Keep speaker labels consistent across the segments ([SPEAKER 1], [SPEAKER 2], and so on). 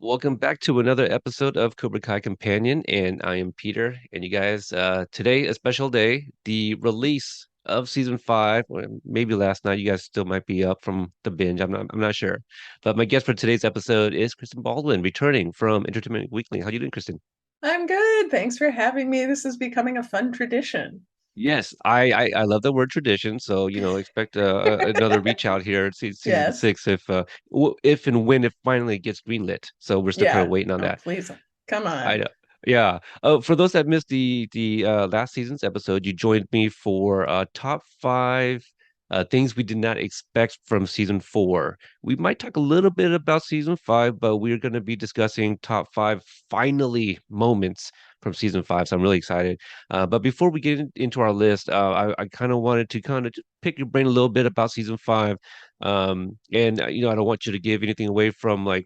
[SPEAKER 1] Welcome back to another episode of Cobra Kai Companion, and I am Peter. And you guys, today a special day, the release of season five, or maybe last night. You guys still might be up from the binge. I'm not sure. But my guest for today's episode is Kristen Baldwin, returning from Entertainment Weekly. How you doing, Kristen?
[SPEAKER 2] I'm good. Thanks for having me. This is becoming a fun tradition.
[SPEAKER 1] Yes, I love the word tradition. So expect another reach out here at season
[SPEAKER 2] Yes.
[SPEAKER 1] six if and when it finally gets greenlit. So we're still kind of
[SPEAKER 2] Yeah.
[SPEAKER 1] waiting on
[SPEAKER 2] Oh,
[SPEAKER 1] that.
[SPEAKER 2] please. Come
[SPEAKER 1] I
[SPEAKER 2] on.
[SPEAKER 1] know. Yeah. For those that missed the last season's episode, you joined me for top five things we did not expect from season four. We might talk a little bit about season five, but we're going to be discussing top five finally moments from season five. So I'm really excited. But before we get into our list, I kind of wanted to kind of pick your brain a little bit about season five. And I don't want you to give anything away from like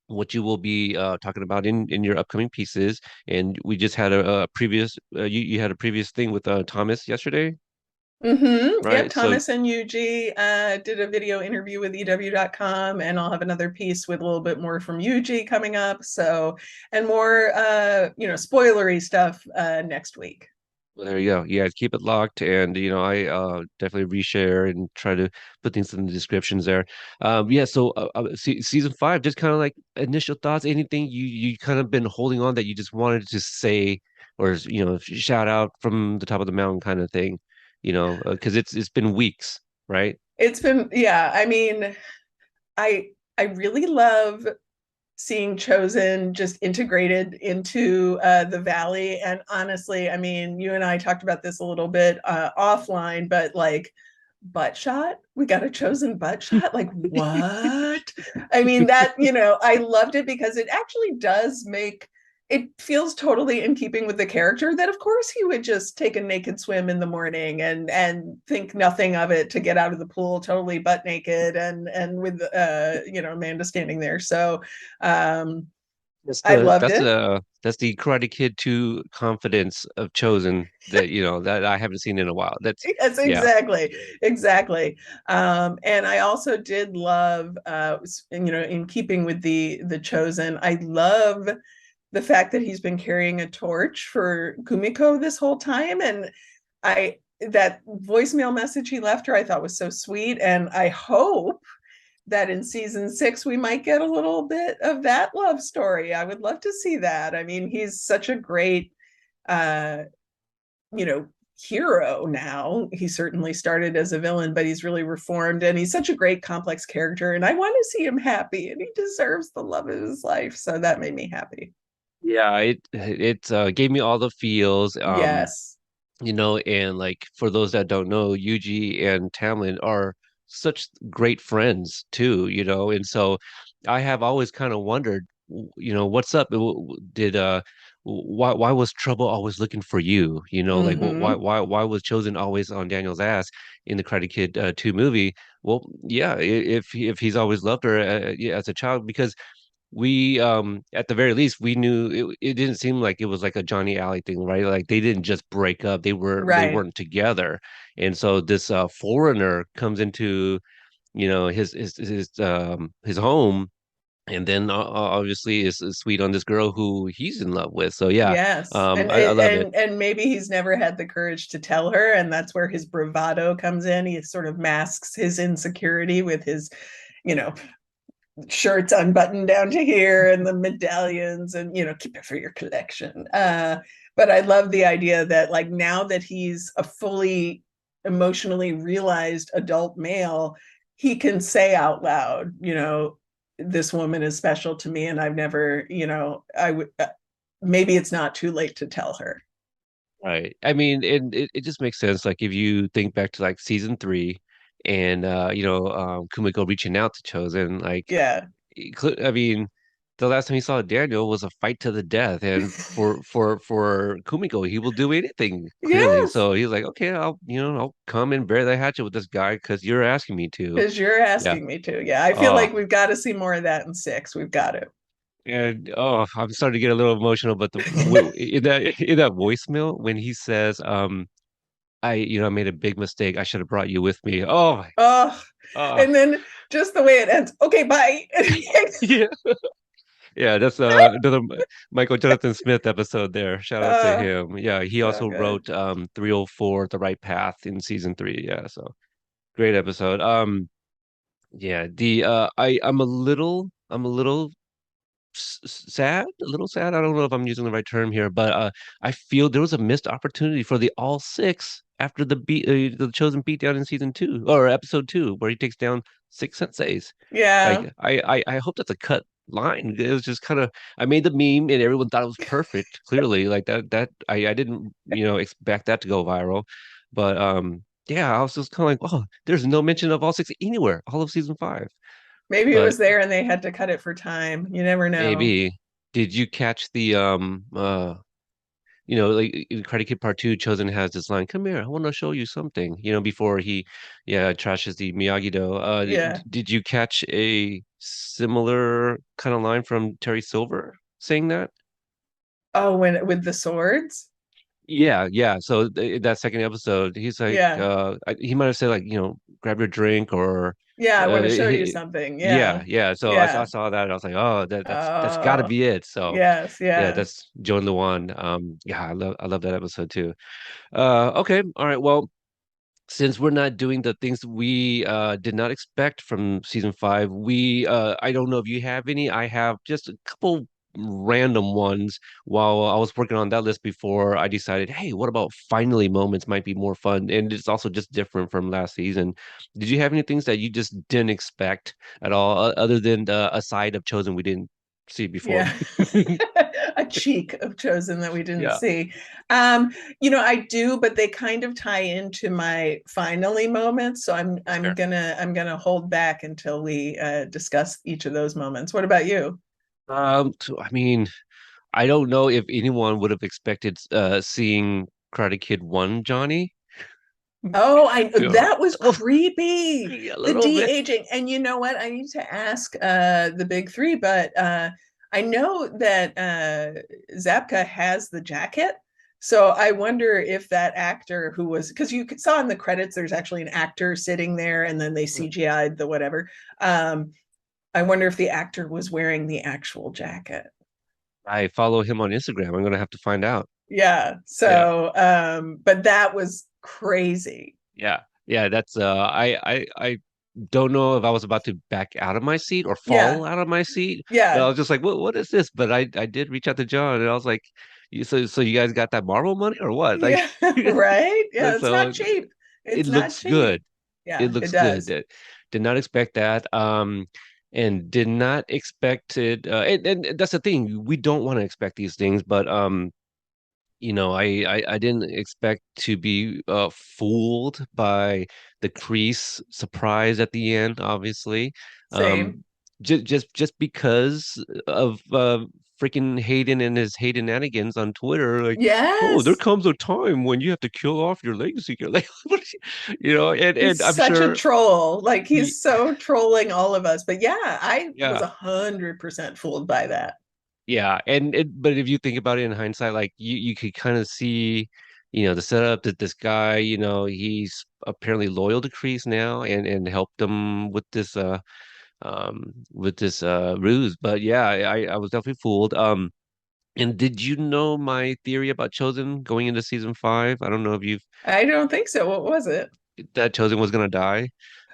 [SPEAKER 1] what you will be talking about in your upcoming pieces. And we just had a previous you had a previous thing with Thomas yesterday,
[SPEAKER 2] Yep.
[SPEAKER 1] right? So
[SPEAKER 2] Thomas and Yuji did a video interview with EW.com, and I'll have another piece with a little bit more from Yuji coming up. So, and more, spoilery stuff next week.
[SPEAKER 1] well, there you go. Yeah, keep it locked, and I definitely reshare and try to put things in the descriptions there. Yeah, so season five, just kind of like initial thoughts. Anything you kind of been holding on that you just wanted to say, or shout out from the top of the mountain kind of thing, because it's been weeks, right?
[SPEAKER 2] It's been, yeah. I mean, I I really love seeing Chozen just integrated into the valley. And honestly, I mean, you and I talked about this a little bit offline, but like butt shot, we got a Chozen butt shot. Like what? I mean, I loved it because it actually does make it feels totally in keeping with the character that of course he would just take a naked swim in the morning and think nothing of it to get out of the pool totally butt naked and with Amanda standing there. So um
[SPEAKER 1] That's
[SPEAKER 2] I
[SPEAKER 1] the
[SPEAKER 2] loved
[SPEAKER 1] that's
[SPEAKER 2] it.
[SPEAKER 1] the that's the Karate Kid 2 confidence of Chosen that that I haven't seen in a while. That's
[SPEAKER 2] Yes,
[SPEAKER 1] yeah.
[SPEAKER 2] exactly. And I also did love, in keeping with the Chosen, I love the fact that he's been carrying a torch for Kumiko this whole time, and I that voicemail message he left her, I thought was so sweet, and I hope that in season six we might get a little bit of that love story. I would love to see that. I mean, he's such a great uh you know hero now. He certainly started as a villain, but he's really reformed, and he's such a great complex character, and I want to see him happy, and he deserves the love of his life, so that made me happy.
[SPEAKER 1] Yeah, it gave me all the feels.
[SPEAKER 2] Yes.
[SPEAKER 1] And like for those that don't know, Yuji and Tamlin are such great friends too, and so I have always kind of wondered, what's up? Did why was Trouble always looking for you? Like why
[SPEAKER 2] Mm-hmm.
[SPEAKER 1] why was Chosen always on Daniel's ass in the Karate Kid 2 movie? Well, yeah, if he's always loved her yeah, as a child, because we at the very least we knew it didn't seem like it was like a Johnny Alley thing, right? Like they didn't just break up, they
[SPEAKER 2] Right.
[SPEAKER 1] weren't together. And so this foreigner comes into his home, and then obviously is sweet on this girl who he's in love with. So yeah,
[SPEAKER 2] Yes. And
[SPEAKER 1] I
[SPEAKER 2] it,
[SPEAKER 1] love it.
[SPEAKER 2] and maybe he's never had the courage to tell her, and that's where his bravado comes in. He sort of masks his insecurity with his, you know, shirts unbuttoned down to here and the medallions, and keep it for your collection. But I love the idea that like now that he's a fully emotionally realized adult male, he can say out loud, this woman is special to me, and I've never, I would maybe it's not too late to tell her.
[SPEAKER 1] Right. I mean, and it just makes sense. Like if you think back to like season three, and Kumiko reaching out to Chosen, like
[SPEAKER 2] Yeah.
[SPEAKER 1] I mean, the last time he saw Daniel was a fight to the death, and for Kumiko, he will do anything. Clearly,
[SPEAKER 2] Yes,
[SPEAKER 1] so he's like, okay, I'll come and bury the hatchet with this guy because you're asking me to.
[SPEAKER 2] because you're
[SPEAKER 1] Yeah.
[SPEAKER 2] asking me to. Yeah, I feel
[SPEAKER 1] Oh,
[SPEAKER 2] like we've got to see more of that in six. We've got to.
[SPEAKER 1] and I'm starting to get a little emotional. But in that voicemail when he says, I made a big mistake. I should have brought you with me. Oh,
[SPEAKER 2] Oh,
[SPEAKER 1] oh,
[SPEAKER 2] and then just the way it ends. Okay, bye.
[SPEAKER 1] yeah. Yeah, that's another Michael Jonathan Smith episode there. Shout out to
[SPEAKER 2] Uh,
[SPEAKER 1] him. Yeah, he
[SPEAKER 2] so
[SPEAKER 1] also
[SPEAKER 2] good.
[SPEAKER 1] wrote 304 The Right Path in season 3. Yeah, so great episode. Yeah, the I'm a little sad, a little sad. I don't know if I'm using the right term here, but I feel there was a missed opportunity for the all six after the chosen beatdown in season 2 or episode 2, where he takes down six senseis.
[SPEAKER 2] Yeah.
[SPEAKER 1] Like I hope that's a cut line. It was just kind of I made the meme and everyone thought it was perfect. Clearly, like I didn't expect that to go viral, but yeah, I was just kind of like, oh, there's no mention of all six anywhere, all of season 5.
[SPEAKER 2] Maybe it
[SPEAKER 1] But
[SPEAKER 2] was there and they had to cut it for time. You never know.
[SPEAKER 1] maybe. Did you catch the like in Karate Kid Part 2, Chosen has this line, "Come here, I want to show you something," before he trashes the Miyagi-Do.
[SPEAKER 2] Yeah.
[SPEAKER 1] Did you catch a similar kind of line from Terry Silver saying that?
[SPEAKER 2] Oh, when with the swords?
[SPEAKER 1] Yeah, yeah. So that second episode, he's like,
[SPEAKER 2] Yeah.
[SPEAKER 1] he might have said like, grab your drink or,
[SPEAKER 2] Yeah, I want to show you
[SPEAKER 1] he,
[SPEAKER 2] something. Yeah.
[SPEAKER 1] yeah, yeah. So I
[SPEAKER 2] Yeah.
[SPEAKER 1] saw that and I was like, oh, that's got to
[SPEAKER 2] Oh,
[SPEAKER 1] be it. So
[SPEAKER 2] yes,
[SPEAKER 1] yeah,
[SPEAKER 2] yeah.
[SPEAKER 1] that's Joe and the One. Yeah, I love that episode too. Okay, all right. Well, since we're not doing the things we did not expect from season 5, we I don't know if you have any. I have just a couple random ones while I was working on that list before I decided, hey, what about finally moments might be more fun, and it's also just different from last season. Did you have any things that you just didn't expect at all, other than a side of Chosen we didn't see before?
[SPEAKER 2] Yeah. A cheek of Chosen that we didn't
[SPEAKER 1] Yeah.
[SPEAKER 2] see. I do, but they kind of tie into my finally moments. So I'm gonna hold back until we discuss each of those moments. What about you?
[SPEAKER 1] I mean, I don't know if anyone would have expected seeing Karate Kid 1 Johnny.
[SPEAKER 2] Oh, I
[SPEAKER 1] Yeah.
[SPEAKER 2] that was
[SPEAKER 1] Oh,
[SPEAKER 2] creepy.
[SPEAKER 1] a
[SPEAKER 2] The
[SPEAKER 1] little bit.
[SPEAKER 2] de-aging. And you know what? I need to ask the big three, but I know that Zapka has the jacket. So I wonder if that actor who was because you saw in the credits there's actually an actor sitting there and then they CGI'd the whatever. Um, I wonder if the actor was wearing the actual jacket.
[SPEAKER 1] I follow him on Instagram. I'm gonna have to find out.
[SPEAKER 2] Yeah.
[SPEAKER 1] Yeah.
[SPEAKER 2] So but that was crazy.
[SPEAKER 1] Yeah. Yeah, that's I don't know if I was about to back out of my seat or
[SPEAKER 2] Yeah.
[SPEAKER 1] fall out of my seat, but I
[SPEAKER 2] Yeah.
[SPEAKER 1] was just like, what is this? But I did reach out to John and I was like, so you guys got that Marvel money or what? Like
[SPEAKER 2] Yeah, right. Yeah, it's not
[SPEAKER 1] so
[SPEAKER 2] cheap.
[SPEAKER 1] it
[SPEAKER 2] It's not
[SPEAKER 1] looks
[SPEAKER 2] cheap.
[SPEAKER 1] good. It
[SPEAKER 2] Yeah, it
[SPEAKER 1] looks good.
[SPEAKER 2] does.
[SPEAKER 1] Did not expect that. And did not expect it. And that's the thing. We don't want to expect these things, but I didn't expect to be fooled by the crease surprise at the end, obviously.
[SPEAKER 2] Same.
[SPEAKER 1] Just because of freaking Hayden and his Haydenanigans on Twitter, like, oh, there
[SPEAKER 2] Yes.
[SPEAKER 1] comes a time when you have to kill off your legacy. Like, what and
[SPEAKER 2] He's
[SPEAKER 1] I'm
[SPEAKER 2] such a
[SPEAKER 1] sure,
[SPEAKER 2] troll. Like
[SPEAKER 1] he,
[SPEAKER 2] he's so trolling all of us. But yeah, I was
[SPEAKER 1] yeah,
[SPEAKER 2] 100% fooled by that.
[SPEAKER 1] yeah, but if you think about it in hindsight, like you could kind of see, the setup that this guy, he's apparently loyal to Kreese now and helped him with this ruse. But yeah, I was definitely fooled. And did you know my theory about Chosen going into season 5? I don't know if you've
[SPEAKER 2] I don't think so. What was it?
[SPEAKER 1] that Chosen was gonna die.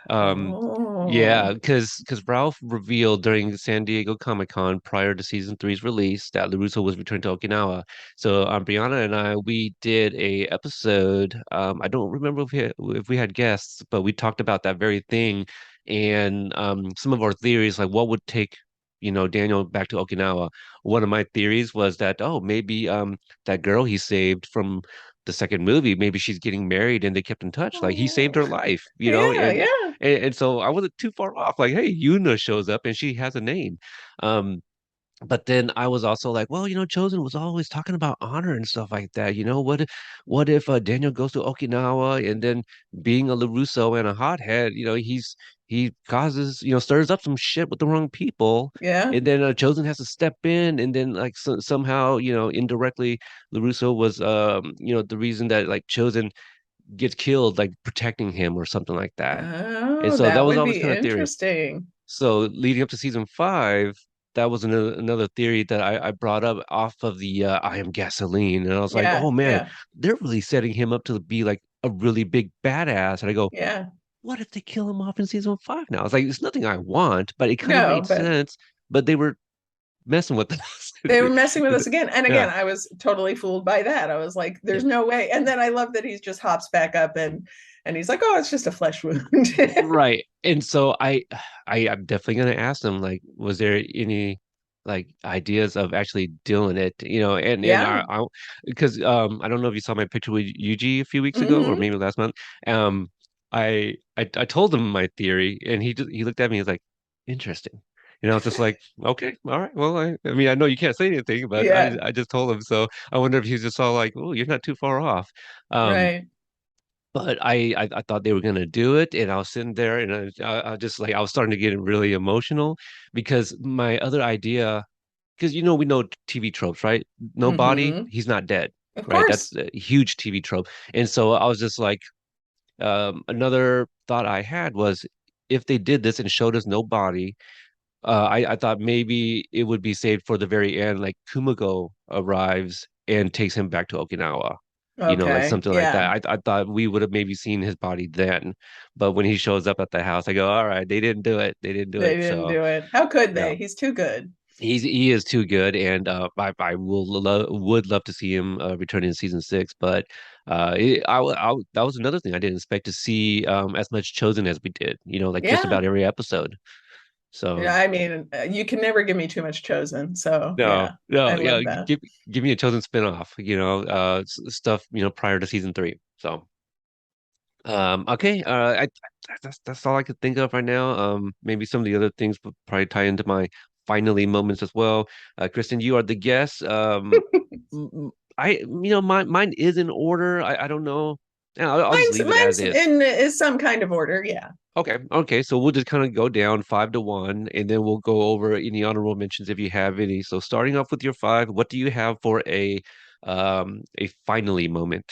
[SPEAKER 1] Um,
[SPEAKER 2] Oh,
[SPEAKER 1] yeah, because Ralph revealed during San Diego Comic-Con prior to season three's release that LaRusso was returning to Okinawa. So Brianna and I we did a episode. I don't remember if we had guests, but we talked about that very thing and some of our theories, like what would take Daniel back to Okinawa. One of my theories was that, oh, maybe that girl he saved from the second movie, maybe she's getting married and they kept in touch. Like he saved
[SPEAKER 2] oh,
[SPEAKER 1] her life,
[SPEAKER 2] yeah,
[SPEAKER 1] and
[SPEAKER 2] yeah,
[SPEAKER 1] and so I wasn't too far off. Like, hey, Yuna shows up and she has a name. Um, but then I was also like, well, Chosen was always talking about honor and stuff like that. What if Daniel goes to Okinawa and then being a LaRusso and a hothead, he causes, stirs up some shit with the wrong people.
[SPEAKER 2] yeah.
[SPEAKER 1] And then Chosen has to step in, and then like somehow, indirectly, LaRusso was, the reason that like Chosen gets killed, like protecting him or something like that. And
[SPEAKER 2] Oh,
[SPEAKER 1] so that
[SPEAKER 2] that
[SPEAKER 1] was
[SPEAKER 2] would
[SPEAKER 1] always
[SPEAKER 2] be
[SPEAKER 1] kind of theory.
[SPEAKER 2] interesting.
[SPEAKER 1] So leading up to season 5, that was another theory that I brought up off of the I am gasoline, and I was like,
[SPEAKER 2] Yeah,
[SPEAKER 1] oh man,
[SPEAKER 2] yeah,
[SPEAKER 1] they're really setting him up to be like a really big badass. And I go,
[SPEAKER 2] yeah.
[SPEAKER 1] what if they kill him off in season five now? It's like it's nothing I want, but it kind of
[SPEAKER 2] No,
[SPEAKER 1] made
[SPEAKER 2] but
[SPEAKER 1] sense. But they were messing with us.
[SPEAKER 2] they were messing with us again. And
[SPEAKER 1] Yeah,
[SPEAKER 2] again, I was totally fooled by that. I was like,
[SPEAKER 1] yeah,
[SPEAKER 2] there's no way. And then I love that he just hops back up and he's like, oh, it's just a flesh wound.
[SPEAKER 1] right. And so I'm definitely gonna ask them like, was there any like ideas of actually doing it? You know, and
[SPEAKER 2] Yeah.
[SPEAKER 1] I because I don't know if you saw my picture with Yuji a few weeks ago or
[SPEAKER 2] Hmm.
[SPEAKER 1] maybe last month. Um, I told him my theory, and he looked at me and was like, interesting. You know, it's just like, okay, all right. Well, I mean, I know you can't say anything, but
[SPEAKER 2] Yeah.
[SPEAKER 1] I just told him. So I wonder if he's just all like, oh, you're not too far off. Um,
[SPEAKER 2] Right.
[SPEAKER 1] but I thought they were gonna do it, and I was sitting there, and I just like I was starting to get really emotional because my other idea, because you know we know TV tropes, right? No body,
[SPEAKER 2] Hmm.
[SPEAKER 1] he's not dead,
[SPEAKER 2] Of
[SPEAKER 1] right? That's
[SPEAKER 2] course.
[SPEAKER 1] a huge TV trope, and so I was just like, another thought I had was if they did this and showed us no body, I thought maybe it would be saved for the very end, like Kumiko arrives and takes him back to Okinawa. You know, like
[SPEAKER 2] Okay.
[SPEAKER 1] something like
[SPEAKER 2] Yeah.
[SPEAKER 1] that. I thought we would have maybe seen his body then, but when he shows up at the house, I go, all right, they didn't do it. They didn't do
[SPEAKER 2] They
[SPEAKER 1] it.
[SPEAKER 2] didn't
[SPEAKER 1] So
[SPEAKER 2] do it. How could
[SPEAKER 1] yeah,
[SPEAKER 2] they? He's too good.
[SPEAKER 1] he is too good, and I would love to see him return in season six. But that was another thing I didn't expect to see as much Chosen as we did. You know, like just
[SPEAKER 2] Yeah.
[SPEAKER 1] about every episode.
[SPEAKER 2] Yeah.
[SPEAKER 1] So
[SPEAKER 2] I mean, you can never give me too much chosen. So
[SPEAKER 1] no,
[SPEAKER 2] yeah, I
[SPEAKER 1] no, yeah,
[SPEAKER 2] love that.
[SPEAKER 1] give me a Chosen spinoff, you know, stuff, you know, prior to season three. So, okay, that's all I could think of right now. Maybe some of the other things would probably tie into my finally moments as well. Kristen, you are the guest. You know, mine is in order. I don't know. Yeah, I'll just leave it as
[SPEAKER 2] Mine's
[SPEAKER 1] is.
[SPEAKER 2] in is some kind of order. Yeah.
[SPEAKER 1] Okay, okay. So we'll just kind of go down 5 to 1, and then we'll go over any honorable mentions if you have any. So starting off with your five, what do you have for a finally moment?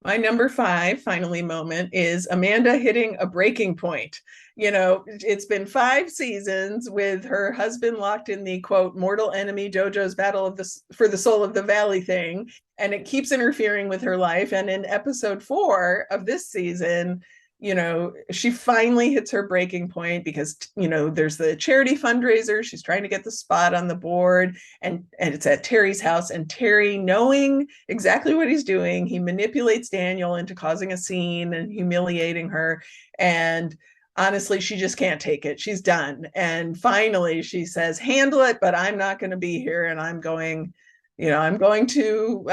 [SPEAKER 2] My number five finally moment is Amanda hitting a breaking point. You know, it's been 5 seasons with her husband locked in the quote mortal enemy JoJo's battle of the for the soul of the valley thing, and it keeps interfering with her life. And in episode 4 of this season, you know, she finally hits her breaking point because you know there's the charity fundraiser. She's trying to get the spot on the board, and it's at Terry's house. And Terry, knowing exactly what he's doing, he manipulates Daniel into causing a scene and humiliating her. And honestly, she just can't take it. She's done. And finally, she says, "Handle it, but I'm not going to be here, and I'm going." You know, I'm going to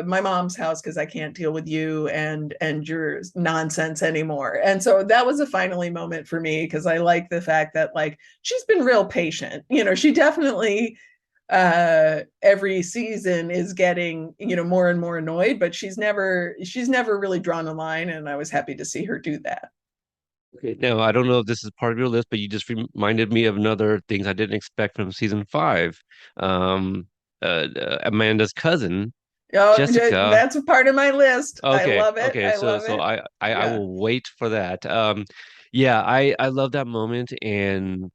[SPEAKER 2] my mom's house because I can't deal with you and your nonsense anymore. And so that was a finally moment for me because I like the fact that like she's been real patient. You know, she definitely every season is getting you know more and more annoyed, but she's never really drawn a line, and I was happy to see her do that.
[SPEAKER 1] Okay, now I don't know if this is part of your list, but you just reminded me of another things I didn't expect from season five. Um, Amanda's cousin,
[SPEAKER 2] Oh,
[SPEAKER 1] Jessica.
[SPEAKER 2] that's a part of my list. I
[SPEAKER 1] Okay,
[SPEAKER 2] love it.
[SPEAKER 1] okay.
[SPEAKER 2] I
[SPEAKER 1] So
[SPEAKER 2] love
[SPEAKER 1] so
[SPEAKER 2] it.
[SPEAKER 1] I
[SPEAKER 2] Yeah.
[SPEAKER 1] will wait for that. Yeah, I love that moment, and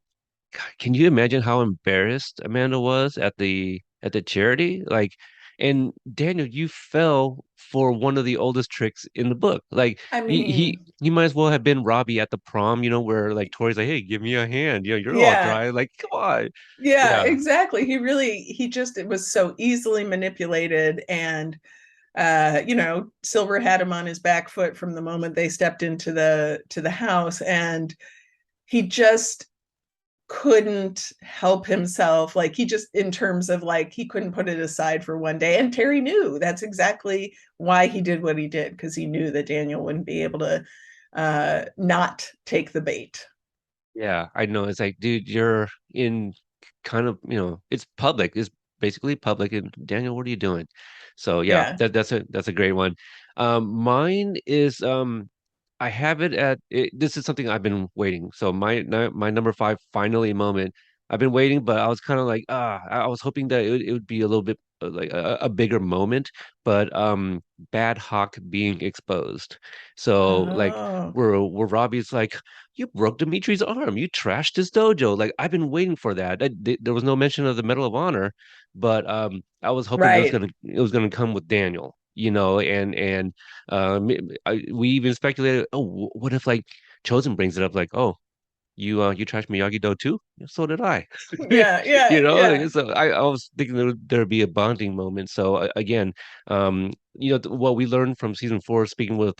[SPEAKER 1] God, can you imagine how embarrassed Amanda was at the charity? Like, and Daniel, you fell for one of the oldest tricks in the book. Like,
[SPEAKER 2] I mean,
[SPEAKER 1] he might as well have been Robbie at the prom, you know, where like Tori's like, "Hey, give me a hand." You know, you're all
[SPEAKER 2] yeah,
[SPEAKER 1] dry. Like, come on.
[SPEAKER 2] yeah,
[SPEAKER 1] Yeah,
[SPEAKER 2] exactly. He just it was so easily manipulated. And you know, Silver had him on his back foot from the moment they stepped into the house. And he just couldn't help himself. Like he just, in terms of like, he couldn't put it aside for one day. And Terry knew that's exactly why he did what he did, because he knew that Daniel wouldn't be able to not take the bait.
[SPEAKER 1] yeah. I know. It's like, dude, you're in kind of, you know, it's public. It's basically public. And Daniel, what are you doing? So yeah,
[SPEAKER 2] Yeah.
[SPEAKER 1] that's a great one. Mine is I have it at this is something I've been waiting. So my number five finally moment. I've been waiting, but I was kind of like, I was hoping that it would be a little bit like a bigger moment, but bad Hawk being exposed. So like
[SPEAKER 2] Oh,
[SPEAKER 1] where Robbie's like, you broke Dimitri's arm, you trashed his dojo. Like I've been waiting for that. There was no mention of the Medal of Honor, but I was hoping
[SPEAKER 2] right.
[SPEAKER 1] it was gonna come with Daniel, you know, and we even speculated, oh, what if like Chosen brings it up, like, oh, you trashed Miyagi-Do too? Yeah, so did I.
[SPEAKER 2] Yeah,
[SPEAKER 1] You
[SPEAKER 2] yeah,
[SPEAKER 1] know,
[SPEAKER 2] yeah.
[SPEAKER 1] so I was thinking there'd be a bonding moment. So again, what we learned from season four, speaking with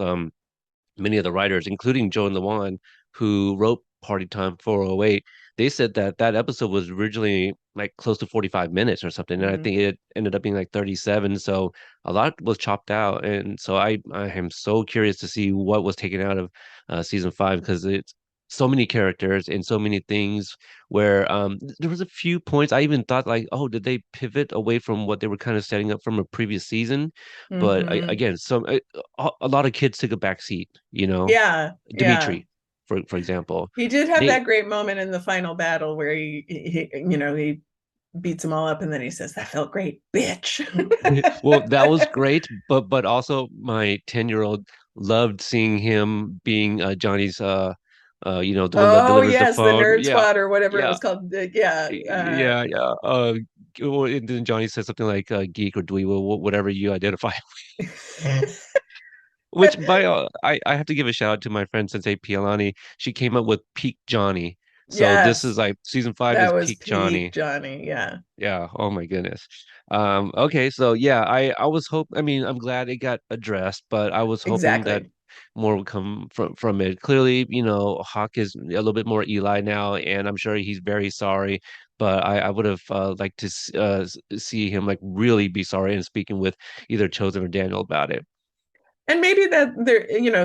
[SPEAKER 1] many of the writers, including Joe and Lawan, who wrote Party Time 408, they said that that episode was originally like close to 45 minutes or something. And I
[SPEAKER 2] Mhm.
[SPEAKER 1] think it ended up being like 37. So a lot was chopped out. And so I am so curious to see what was taken out of season five because it's so many characters and so many things where there was a few points I even thought like, oh, did they pivot away from what they were kind of setting up from a previous season? But
[SPEAKER 2] Mhm.
[SPEAKER 1] again, a lot of kids took a back seat, you know.
[SPEAKER 2] Yeah, yeah.
[SPEAKER 1] Dimitri, for example.
[SPEAKER 2] He did have
[SPEAKER 1] They
[SPEAKER 2] that great moment in the final battle where he beats them all up and then he says, "That felt great, bitch."
[SPEAKER 1] well, that was great, but also my 10-year-old loved seeing him being Johnny's the one that
[SPEAKER 2] Oh
[SPEAKER 1] delivers the
[SPEAKER 2] yes, the
[SPEAKER 1] phone.
[SPEAKER 2] nerd
[SPEAKER 1] Yeah,
[SPEAKER 2] squad or whatever it
[SPEAKER 1] yeah,
[SPEAKER 2] was called. Yeah.
[SPEAKER 1] yeah. Well, and then Johnny said something like geek or dweeb, or whatever you identify. Which I have to give a shout out to my friend Sensei Pialani. She came up with Peak Johnny. So this is
[SPEAKER 2] Yes,
[SPEAKER 1] like season five
[SPEAKER 2] that
[SPEAKER 1] is
[SPEAKER 2] was
[SPEAKER 1] Peak
[SPEAKER 2] peak
[SPEAKER 1] Johnny.
[SPEAKER 2] Johnny. Yeah,
[SPEAKER 1] Yeah. Oh my goodness. Okay. So yeah, I was I mean, I'm glad it got addressed, but I was hoping that
[SPEAKER 2] exactly.
[SPEAKER 1] more would come from it. Clearly, Hawk is a little bit more Eli now, and I'm sure he's very sorry. But I would have liked to see him like really be sorry and speaking with either Chosen or Daniel about it.
[SPEAKER 2] And maybe that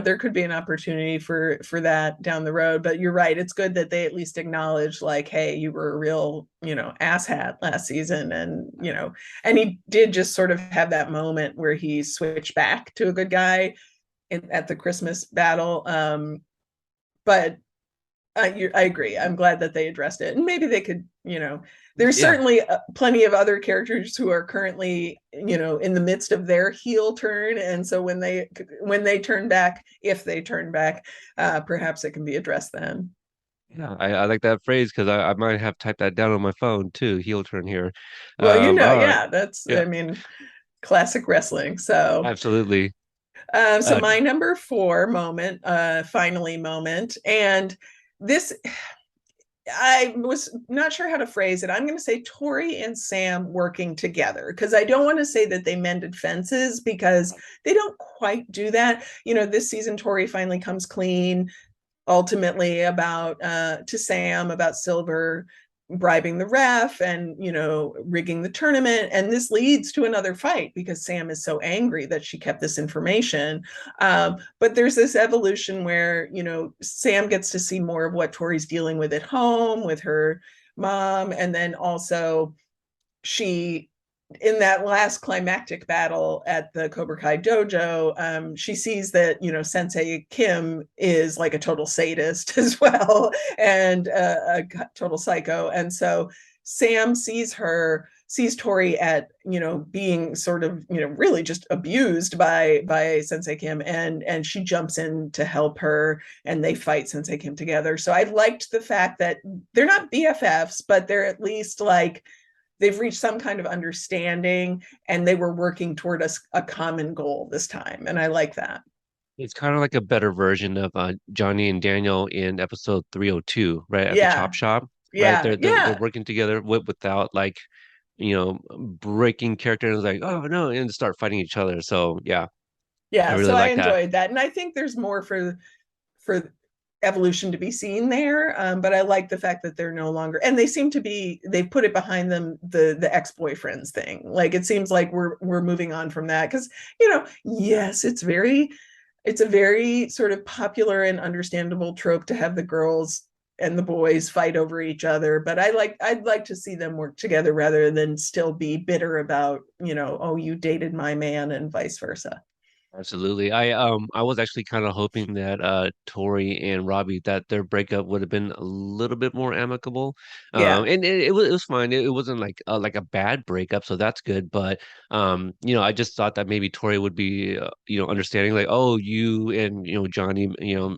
[SPEAKER 2] there could be an opportunity for that down the road, but you're right, it's good that they at least acknowledge, like, hey, you were a real asshat last season, and he did just sort of have that moment where he switched back to a good guy at the Christmas battle. But I agree. I'm glad that they addressed it, and maybe they could. There's
[SPEAKER 1] Yeah.
[SPEAKER 2] certainly plenty of other characters who are currently, in the midst of their heel turn, and so when they turn back, if they turn back, perhaps it can be addressed then.
[SPEAKER 1] Yeah, I like that phrase because I might have typed that down on my phone too. Heel turn here.
[SPEAKER 2] Well,
[SPEAKER 1] All right.
[SPEAKER 2] yeah, that's,
[SPEAKER 1] Yeah,
[SPEAKER 2] I mean, classic wrestling. So,
[SPEAKER 1] absolutely.
[SPEAKER 2] so
[SPEAKER 1] Uh,
[SPEAKER 2] my number four moment, finally moment, and this I was not sure how to phrase it. I'm going to say Tori and Sam working together because I don't want to say that they mended fences because they don't quite do that. This season, Tori finally comes clean ultimately about to Sam about Silver bribing the ref and rigging the tournament, and this leads to another fight because Sam is so angry that she kept this information. But there's this evolution where Sam gets to see more of what Tori's dealing with at home with her mom, and then also she, in that last climactic battle at the Cobra Kai dojo, she sees that Sensei Kim is like a total sadist as well, and a total psycho, and so Sam sees Tori at being sort of really just abused by Sensei Kim, and she jumps in to help her, and they fight Sensei Kim together. So I liked the fact that they're not BFFs, but they're at least like they've reached some kind of understanding and they were working toward a common goal this time. And I like that.
[SPEAKER 1] it's kind of like a better version of Johnny and Daniel in episode 302, right at the chop
[SPEAKER 2] Yeah.
[SPEAKER 1] shop, right?
[SPEAKER 2] Yeah.
[SPEAKER 1] They're
[SPEAKER 2] Yeah.
[SPEAKER 1] working together without like breaking character and like, oh no, and start fighting each other. So yeah, I
[SPEAKER 2] Yeah.
[SPEAKER 1] really
[SPEAKER 2] So I
[SPEAKER 1] like that.
[SPEAKER 2] enjoyed that. And I think there's more for evolution to be seen there. But I like the fact that they're no longer, and they've put it behind them, the ex-boyfriends thing. Like it seems like we're moving on from that. Because, yes, it's a very sort of popular and understandable trope to have the girls and the boys fight over each other, but I'd like to see them work together rather than still be bitter about, oh, you dated my man and vice versa.
[SPEAKER 1] Absolutely. I was actually kind of hoping that Tori and Robbie that their breakup would have been a little bit more amicable.
[SPEAKER 2] Yeah,
[SPEAKER 1] And it was fine. It wasn't like a bad breakup, so that's good. But I just thought that maybe Tori would be understanding like, oh, you and Johnny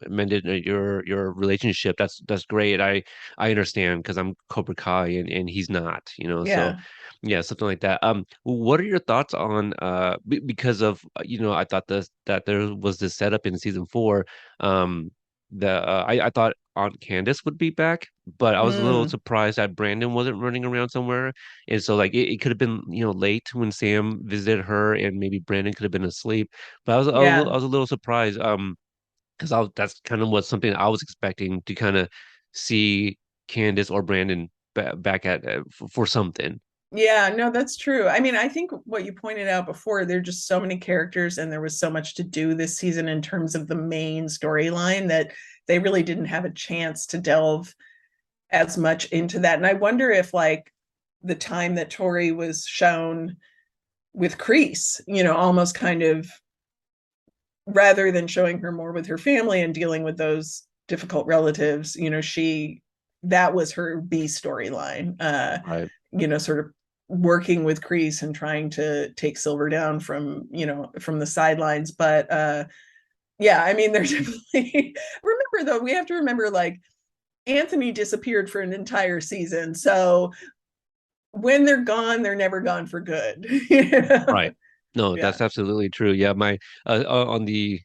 [SPEAKER 1] mended your relationship. That's great. I understand because I'm Cobra Kai and he's not, so
[SPEAKER 2] yeah.
[SPEAKER 1] yeah, something like that. What are your thoughts on because of I thought this that there was this setup in season four. I thought Aunt Candace would be back, but I was a little
[SPEAKER 2] Mm,
[SPEAKER 1] surprised that Brandon wasn't running around somewhere. And so like it could have been late when Sam visited her, and maybe Brandon could have been asleep. But
[SPEAKER 2] yeah.
[SPEAKER 1] I was a little surprised because that's kind of what something I was expecting to kind of see Candace or Brandon back at for something.
[SPEAKER 2] Yeah, no, that's true. I mean, I think what you pointed out before, there are just so many characters and there was so much to do this season in terms of the main storyline that they really didn't have a chance to delve as much into that. And I wonder if like the time that Tori was shown with Crease, almost kind of rather than showing her more with her family and dealing with those difficult relatives, she that was her B storyline.
[SPEAKER 1] Right.
[SPEAKER 2] Sort of working with Crease and trying to take Silver down from the sidelines. But yeah, I mean, there's definitely remember though, we have to remember like Anthony disappeared for an entire season. So when they're gone, they're never gone for good.
[SPEAKER 1] Right. No,
[SPEAKER 2] Yeah.
[SPEAKER 1] that's absolutely true. Yeah, my on the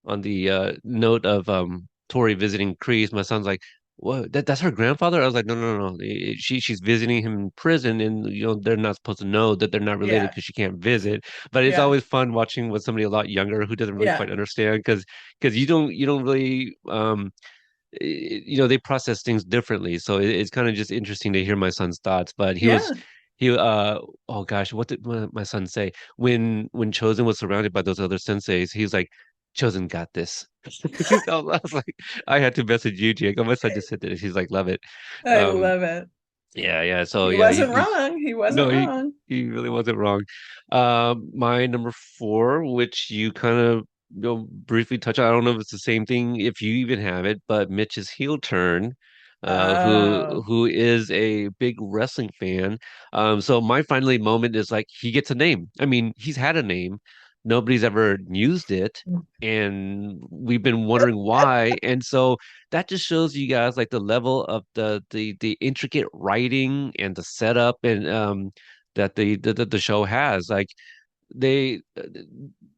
[SPEAKER 1] note of Tori visiting Kreese, my son's like, "What? That's her grandfather?" I was like, "No, no, no. She's visiting him in prison, and they're not supposed to know that they're not related
[SPEAKER 2] Yeah.
[SPEAKER 1] because she can't visit." But it's
[SPEAKER 2] Yeah.
[SPEAKER 1] always fun watching with somebody a lot younger who doesn't really quite
[SPEAKER 2] Yeah.
[SPEAKER 1] understand because you don't really they process things differently. So it's kind of just interesting to hear my son's thoughts. But
[SPEAKER 2] Yeah.
[SPEAKER 1] he oh gosh, what did my son say when Chosen was surrounded by those other senseis? He's like, Chosen got this. I was like, I had to message you, Jake. My son just said that. He's like, love it.
[SPEAKER 2] I
[SPEAKER 1] Um,
[SPEAKER 2] love it.
[SPEAKER 1] yeah, yeah. So
[SPEAKER 2] He
[SPEAKER 1] yeah,
[SPEAKER 2] wasn't
[SPEAKER 1] he's
[SPEAKER 2] wrong. He wasn't
[SPEAKER 1] no,
[SPEAKER 2] wrong.
[SPEAKER 1] he really wasn't wrong. My number four, which you kind of briefly touch on. I don't know if it's the same thing, if you even have it, but Mitch's heel turn,
[SPEAKER 2] Oh,
[SPEAKER 1] who is a big wrestling fan. So my finally moment is like he gets a name. I mean, he's had a name. Nobody's ever used it. And we've been wondering why. And so that just shows you guys like the level of the intricate writing and the setup and that the show has. Like they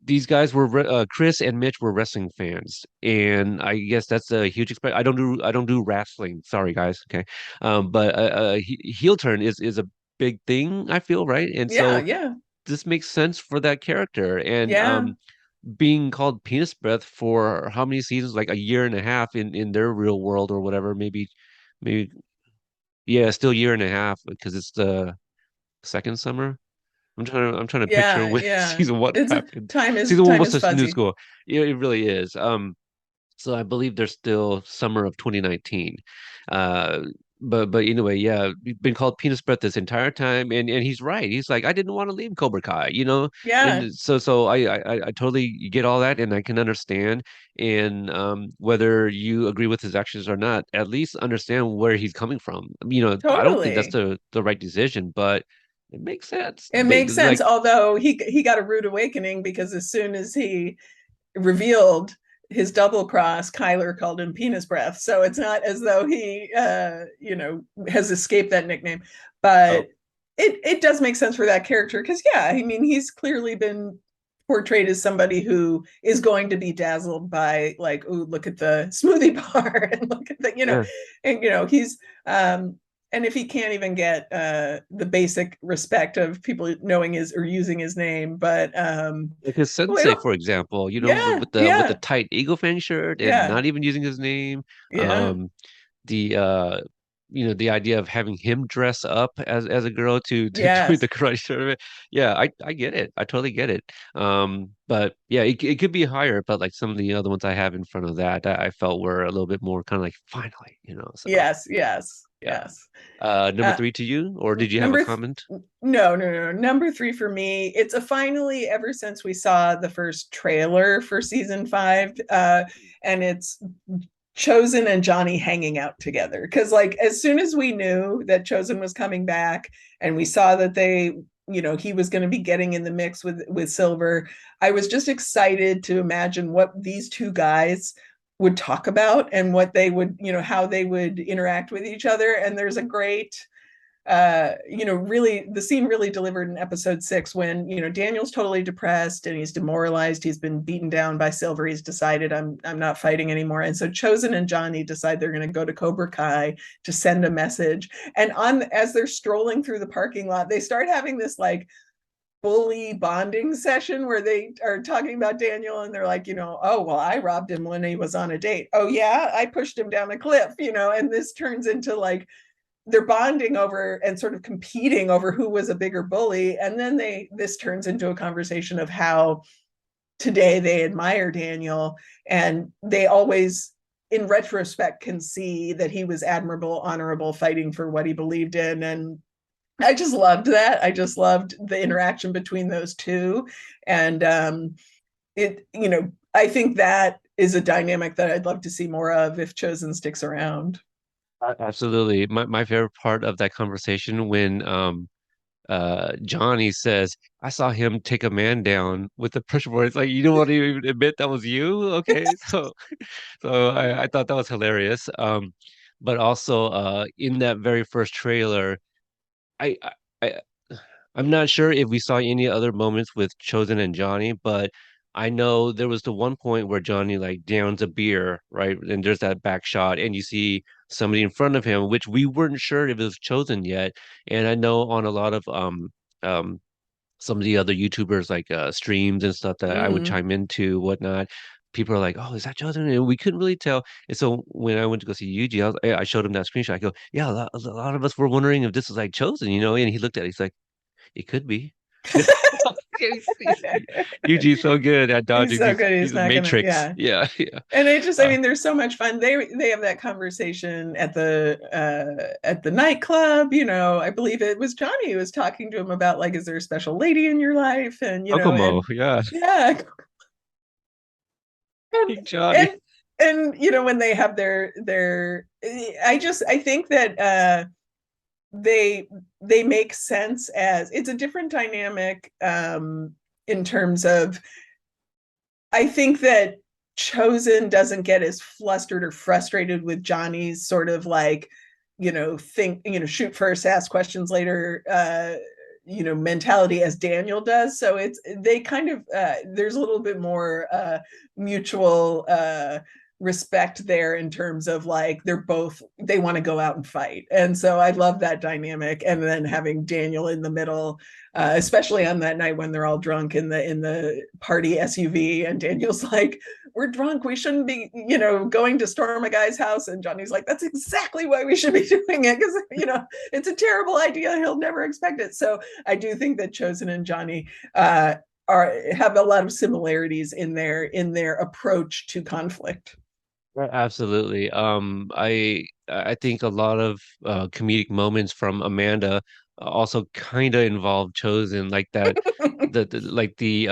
[SPEAKER 1] these guys were Chris and Mitch were wrestling fans, and I guess that's a huge expect. I don't do wrestling. Sorry, guys. Okay, but heel turn is a big thing. I feel right, and
[SPEAKER 2] yeah,
[SPEAKER 1] so
[SPEAKER 2] yeah,
[SPEAKER 1] this makes sense for that character. And
[SPEAKER 2] yeah,
[SPEAKER 1] being called penis breath for how many seasons? Like a year and a half in their real world or whatever. Maybe yeah, still a year and a half because it's the second summer. I'm trying to picture
[SPEAKER 2] yeah,
[SPEAKER 1] when
[SPEAKER 2] yeah.
[SPEAKER 1] season one
[SPEAKER 2] It's
[SPEAKER 1] happened.
[SPEAKER 2] time is
[SPEAKER 1] Season one
[SPEAKER 2] time
[SPEAKER 1] was
[SPEAKER 2] is
[SPEAKER 1] such new
[SPEAKER 2] fuzzy.
[SPEAKER 1] school. Yeah, it really is. So I believe there's still summer of 2019. Uh, but anyway, yeah, we've been called penis breath this entire time, and he's right. He's like, I didn't want to leave Cobra Kai,
[SPEAKER 2] Yeah,
[SPEAKER 1] and so I totally get all that, and I can understand. And whether you agree with his actions or not, at least understand where he's coming from. I don't think that's
[SPEAKER 2] totally.
[SPEAKER 1] the right decision, but it makes sense.
[SPEAKER 2] It makes sense.
[SPEAKER 1] Like,
[SPEAKER 2] Although he got a rude awakening because as soon as he revealed his double cross, Kyler called him penis breath. So it's not as though he has escaped that nickname.
[SPEAKER 1] oh,
[SPEAKER 2] But it does make sense for that character because yeah, I mean he's clearly been portrayed as somebody who is going to be dazzled by like, ooh, look at the smoothie bar and look at the,
[SPEAKER 1] yeah.
[SPEAKER 2] and he's and if he can't even get the basic respect of people knowing his or using his name, but
[SPEAKER 1] Like his sensei,
[SPEAKER 2] well,
[SPEAKER 1] for example,
[SPEAKER 2] yeah,
[SPEAKER 1] with the
[SPEAKER 2] yeah,
[SPEAKER 1] tight Eagle Fang shirt and
[SPEAKER 2] yeah,
[SPEAKER 1] not even using his name.
[SPEAKER 2] yeah,
[SPEAKER 1] Um, the the idea of having him dress up as a girl to join the
[SPEAKER 2] yes,
[SPEAKER 1] karate tournament. Yeah, I get it. I totally get it. But yeah, it could be higher, but like some of the other ones I have in front of that, I felt were a little bit more kind of like finally. So
[SPEAKER 2] yes, yes.
[SPEAKER 1] Yeah.
[SPEAKER 2] Yes.
[SPEAKER 1] Number
[SPEAKER 2] Uh,
[SPEAKER 1] three to you, or did you have a
[SPEAKER 2] number
[SPEAKER 1] comment?
[SPEAKER 2] no, no, no. Number three for me, it's a finally ever since we saw the first trailer for season five, and it's Chozen and Johnny hanging out together. Because like as soon as we knew that Chozen was coming back, and we saw that he was going to be getting in the mix with Silver, I was just excited to imagine what these two guys would talk about and what they would, how they would interact with each other. And there's a great really the scene really delivered in episode 6 when, Daniel's totally depressed and he's demoralized. He's been beaten down by Silver. He's decided I'm not fighting anymore. And so Chosen and Johnny decide they're going to go to Cobra Kai to send a message. And as they're strolling through the parking lot, they start having this like bully bonding session where they are talking about Daniel and they're like, oh, well, I robbed him when he was on a date. Oh, yeah, I pushed him down a cliff, and this turns into like they're bonding over and sort of competing over who was a bigger bully. And then this turns into a conversation of how today they admire Daniel and they always in retrospect can see that he was admirable, honorable, fighting for what he believed in. And I just loved that. I just loved the interaction between those two. And I think that is a dynamic that I'd love to see more of if Chosen sticks around.
[SPEAKER 1] Absolutely. My favorite part of that conversation when Johnny says, I saw him take a man down with the pressure board. It's like you don't want to even admit that was you. Okay. So I thought that was hilarious. But also in that very first trailer, I, I I'm not sure if we saw any other moments with Chosen and Johnny, but I know there was the one point where Johnny like downs a beer, right? And there's that back shot, and you see somebody in front of him, which we weren't sure if it was Chosen yet. And I know on a lot of um some of the other YouTubers like streams and stuff that I would
[SPEAKER 2] Mm.
[SPEAKER 1] chime into, whatnot. People are like, "Oh, is that Chosen?" And we couldn't really tell. And so when I went to go see Yuji, I showed him that screenshot. I go, "Yeah, a lot of us were wondering if this was like Chosen, you know?" And he looked at it. He's like, it could be. Yuji's so good at
[SPEAKER 2] He's
[SPEAKER 1] dodging
[SPEAKER 2] so
[SPEAKER 1] these
[SPEAKER 2] good. He's
[SPEAKER 1] these
[SPEAKER 2] not gonna,
[SPEAKER 1] matrix.
[SPEAKER 2] yeah.
[SPEAKER 1] Yeah, yeah.
[SPEAKER 2] And I
[SPEAKER 1] Uh,
[SPEAKER 2] mean, there's so much fun. They have that conversation at the nightclub. I believe it was Johnny who was talking to him about like, is there a special lady in your life? And
[SPEAKER 1] Kokomo, yeah.
[SPEAKER 2] yeah, and
[SPEAKER 1] King Johnny.
[SPEAKER 2] and when they have their, I think that they they make sense as it's a different dynamic in terms of I think that Chosen doesn't get as flustered or frustrated with Johnny's sort of like, shoot first, ask questions later, mentality as Daniel does. So they kind of, there's a little bit more mutual respect there in terms of like, they want to go out and fight. And so I love that dynamic. And then having Daniel in the middle, especially on that night when they're all drunk in the party SUV, and Daniel's like, "We're drunk. We shouldn't be, going to storm a guy's house." And Johnny's like, "That's exactly why we should be doing it because it's a terrible idea. He'll never expect it." So I do think that Chosen and Johnny have a lot of similarities in their approach to conflict.
[SPEAKER 1] Absolutely. I think a lot of comedic moments from Amanda also kind of involve Chosen, like that like the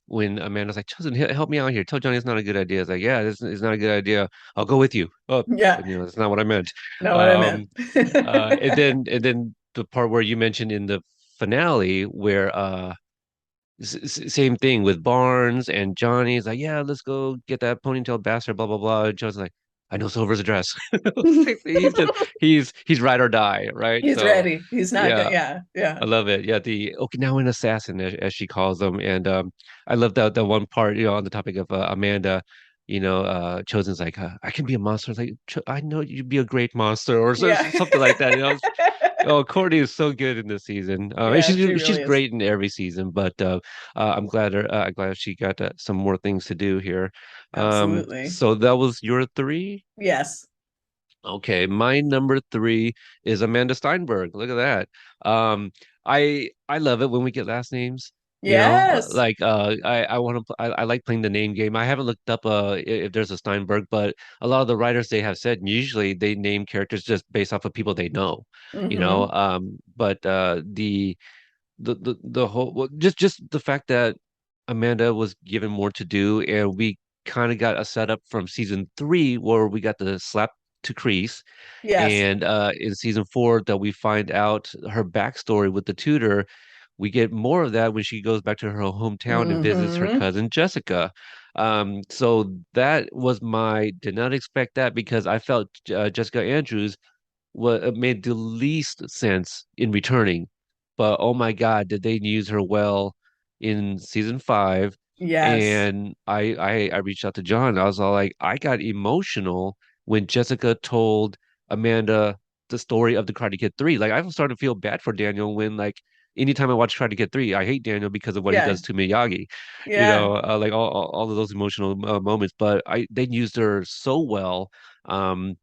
[SPEAKER 1] when Amanda's like, Chosen, help me out here. Tell Johnny it's not a good idea. It's like, yeah, this is not a good idea. I'll go with you. Oh,
[SPEAKER 2] Yeah,
[SPEAKER 1] but that's not what I meant.
[SPEAKER 2] know what I meant.
[SPEAKER 1] Um, and then the part where you mentioned in the finale where same thing with Barnes and Johnny's like, yeah, let's go get that ponytail bastard, blah blah blah. And John's like, I know Silver's address. He's just he's ride or die, right?
[SPEAKER 2] He's
[SPEAKER 1] So
[SPEAKER 2] ready. He's not good.
[SPEAKER 1] yeah,
[SPEAKER 2] Yeah, yeah,
[SPEAKER 1] I love it. Yeah, the Okinawan assassin as she calls them, and I love that one part, on the topic of Amanda. Chosen's like, I can be a monster. It's like, I know you'd be a great monster, or
[SPEAKER 2] yeah.
[SPEAKER 1] something like that. Oh, Courtney is so good in this season. And
[SPEAKER 2] Yeah, she
[SPEAKER 1] she's
[SPEAKER 2] really is.
[SPEAKER 1] great in every season, but I'm glad she got some more things to do here.
[SPEAKER 2] Absolutely.
[SPEAKER 1] So that was your three.
[SPEAKER 2] Yes.
[SPEAKER 1] Okay, my number three is Amanda Steinberg. Look at that. I love it when we get last names.
[SPEAKER 2] Yes.
[SPEAKER 1] Like I want to I like playing the name game. I haven't looked up if there's a Steinberg, but a lot of the writers they have said usually they name characters just based off of people they know,
[SPEAKER 2] Hmm.
[SPEAKER 1] but the whole well, just the fact that Amanda was given more to do, and we kind of got a setup from season three where we got the slap to crease,
[SPEAKER 2] Yes.
[SPEAKER 1] and in season four that we find out her backstory with the tutor. We get more of that when she goes back to her hometown and visits her
[SPEAKER 2] Hmm.
[SPEAKER 1] cousin Jessica. So that was my did not expect that because I felt Jessica Andrews what made the least sense in returning. But oh my God, did they use her well in season five?
[SPEAKER 2] Yes.
[SPEAKER 1] And I reached out to John. I was all like, I got emotional when Jessica told Amanda the story of the Karate Kid 3. Like I was starting to feel bad for Daniel when like anytime I watch Karate Kid 3, I hate Daniel because of what he
[SPEAKER 2] Yeah.
[SPEAKER 1] does to Miyagi.
[SPEAKER 2] Yeah.
[SPEAKER 1] Like all of those emotional moments. But I they used her so well. Um,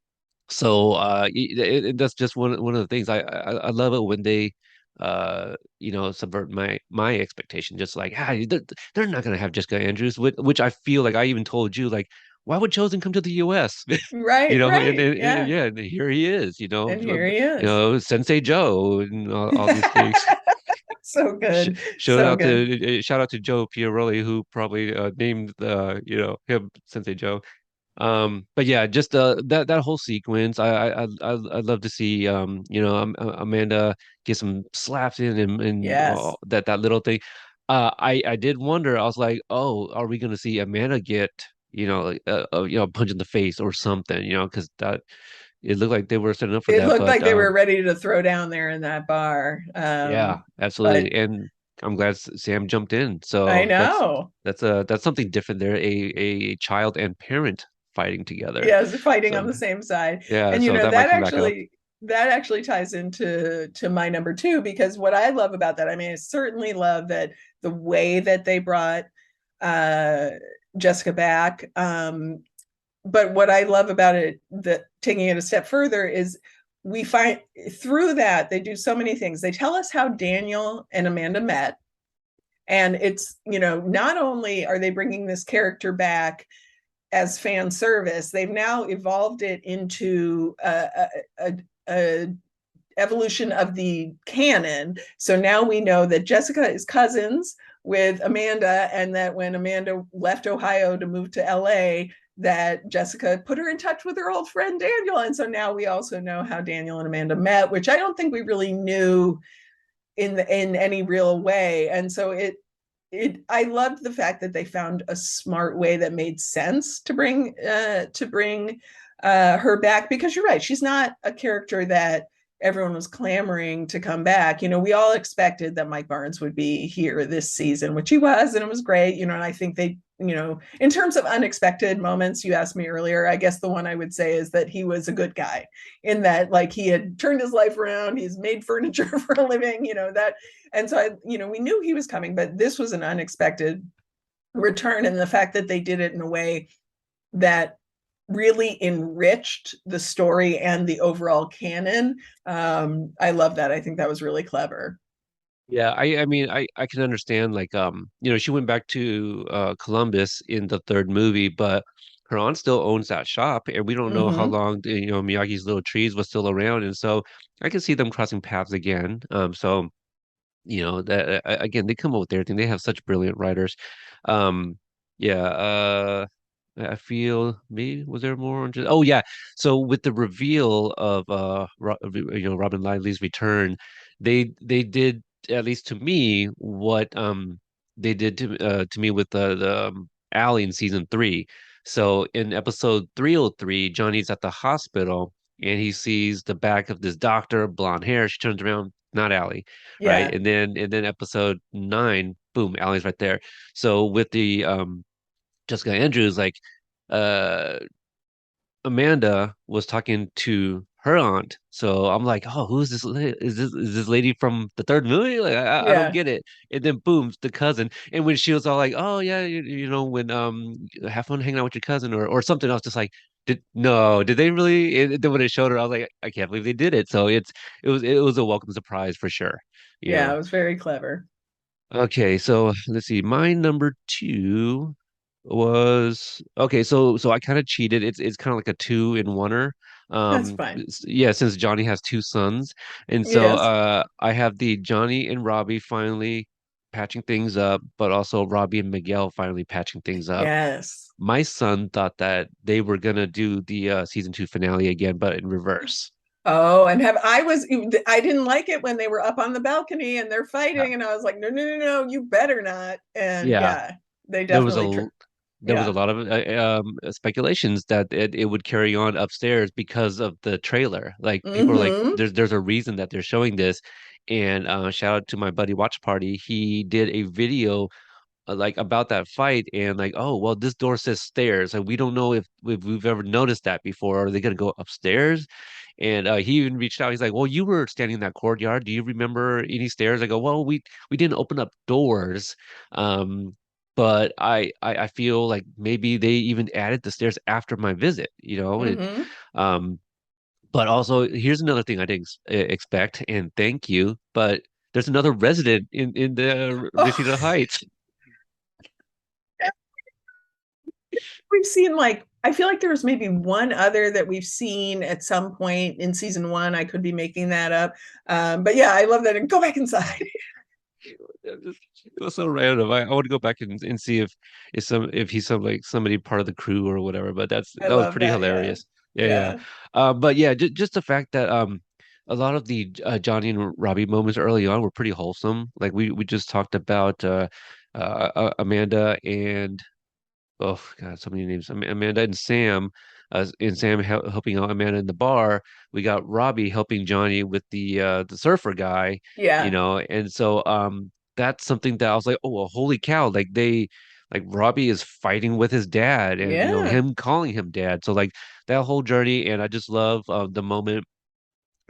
[SPEAKER 1] that's just one of the things I love it when they subvert my expectation. Just like they're not gonna have Jessica Andrews, which I feel like I even told you like why would Chosen come to the U.S.
[SPEAKER 2] Right. Right.
[SPEAKER 1] And
[SPEAKER 2] Yeah.
[SPEAKER 1] yeah, and here he is,
[SPEAKER 2] And here he is.
[SPEAKER 1] Sensei Joe and all these things.
[SPEAKER 2] So good. So good.
[SPEAKER 1] Shout out to Joe Pieroli who probably named him Sensei Joe. But yeah, just that whole sequence, I'd love to see Amanda get some slaps in and
[SPEAKER 2] Yes.
[SPEAKER 1] that little thing. I did wonder. I was like, oh, are we gonna see Amanda get like, a punch in the face or something? Because that it looked like they were setting up for
[SPEAKER 2] It
[SPEAKER 1] that.
[SPEAKER 2] looked
[SPEAKER 1] But
[SPEAKER 2] like they were ready to throw down there in that bar.
[SPEAKER 1] yeah,
[SPEAKER 2] But
[SPEAKER 1] absolutely. And I'm glad Sam jumped in.
[SPEAKER 2] I
[SPEAKER 1] So
[SPEAKER 2] know.
[SPEAKER 1] that's something different there. A child and parent fighting together.
[SPEAKER 2] Yes, fighting on
[SPEAKER 1] So
[SPEAKER 2] the same side.
[SPEAKER 1] yeah,
[SPEAKER 2] And
[SPEAKER 1] so that might come back up.
[SPEAKER 2] that actually ties into my number two, because what I love about that, I mean, I certainly love that the way that they brought uh Jessica back. But what I love about it, that taking it a step further, is we find through that they do so many things. They tell us how Daniel and Amanda met, and it's, not only are they bringing this character back as fan service, they've now evolved it into a evolution of the canon. So now we know that Jessica is cousins with Amanda, and that when Amanda left Ohio to move to LA, that Jessica put her in touch with her old friend Daniel. And so now we also know how Daniel and Amanda met, which I don't think we really knew in any real way. And so I loved the fact that they found a smart way that made sense to bring her back, because you're right, she's not a character that everyone was clamoring to come back. We all expected that Mike Barnes would be here this season, which he was, and it was great. And I think they, in terms of unexpected moments, you asked me earlier, I guess the one I would say is that he was a good guy, in that, like, he had turned his life around, he's made furniture for a living, that. And so we knew he was coming, but this was an unexpected return. And the fact that they did it in a way that really enriched the story and the overall canon, I love that. I think that was really clever.
[SPEAKER 1] Yeah, I mean I can understand like she went back to Columbus in the third movie, but her aunt still owns that shop and we don't know how
[SPEAKER 2] Mm-hmm.
[SPEAKER 1] long Miyagi's little trees was still around, and so I can see them crossing paths again. So that again they come up with everything. They have such brilliant writers. Um yeah, I feel maybe was there more on oh yeah. So with the reveal of Robin Lively's return, they did, at least to me, what they did to me with the Allie in season three. So in episode 303, Johnny's at the hospital and he sees the back of this doctor, blonde hair. She turns around, not Allie, right?
[SPEAKER 2] Yeah.
[SPEAKER 1] And then episode nine, boom, Allie's right there. So with the Jessica Andrews, like uh Amanda was talking to her aunt. So I'm like, oh, who's this? Is this lady from the third movie? Like, I don't
[SPEAKER 2] Yeah.
[SPEAKER 1] get it. And then boom, the cousin. And when she was all like, oh yeah, when have fun hanging out with your cousin or something, I was just like, did they really? And then when it showed her, I was like, I can't believe they did it. So it was a welcome surprise for sure. You
[SPEAKER 2] Yeah, it
[SPEAKER 1] know.
[SPEAKER 2] was very clever.
[SPEAKER 1] Okay, so let's see. My number two was okay. So I kind of cheated. It's kind of like a two in oneer.
[SPEAKER 2] That's fine.
[SPEAKER 1] Yeah, since Johnny has two sons, and so
[SPEAKER 2] Yes.
[SPEAKER 1] I have the Johnny and Robbie finally patching things up, but also Robbie and Miguel finally patching things up.
[SPEAKER 2] Yes.
[SPEAKER 1] My son thought that they were gonna do the season two finale again, but in reverse.
[SPEAKER 2] Oh, and I didn't like it when they were up on the balcony and they're
[SPEAKER 1] Yeah.
[SPEAKER 2] fighting, and I was like, no, no, no, no, you better not. And
[SPEAKER 1] Yeah.
[SPEAKER 2] yeah, they
[SPEAKER 1] there was
[SPEAKER 2] definitely,
[SPEAKER 1] a there was a
[SPEAKER 2] yeah.
[SPEAKER 1] lot of speculations that it would carry on upstairs because of the trailer. Like people are like,
[SPEAKER 2] Mm-hmm.
[SPEAKER 1] there's a reason that they're showing this. And shout out to my buddy Watch Party. He did a video like about that fight and like, oh well, this door says stairs, and we don't know if we've ever noticed that before. Are they gonna go upstairs? And he even reached out. He's like, well, you were standing in that courtyard. Do you remember any stairs? I go, well, we didn't open up doors. Um, but I feel like maybe they even added the stairs after my visit,
[SPEAKER 2] Mm-hmm.
[SPEAKER 1] um, but also here's another thing I didn't expect, and thank you, but there's another resident in the
[SPEAKER 2] Oh,
[SPEAKER 1] Reseda Heights.
[SPEAKER 2] we've seen, like, I feel like there was maybe one other that we've seen at some point in season one. I could be making that up. But yeah, I love that. And go back inside.
[SPEAKER 1] It was so random. I want to go back and see if he's some like somebody part of the crew or whatever. But
[SPEAKER 2] I
[SPEAKER 1] that was
[SPEAKER 2] love
[SPEAKER 1] pretty
[SPEAKER 2] that. Yeah.
[SPEAKER 1] hilarious. Yeah, yeah.
[SPEAKER 2] Yeah.
[SPEAKER 1] But yeah, just the fact that a lot of the Johnny and Robbie moments early on were pretty wholesome. Like we just talked about Amanda and oh God, so many names. Amanda and Sam helping out Amanda in the bar. We got Robbie helping Johnny with the surfer guy,
[SPEAKER 2] Yeah.
[SPEAKER 1] and so that's something that I was like, oh well, holy cow! Like Robbie is fighting with his dad, and
[SPEAKER 2] Yeah.
[SPEAKER 1] him calling him dad. So like that whole journey, and I just love the moment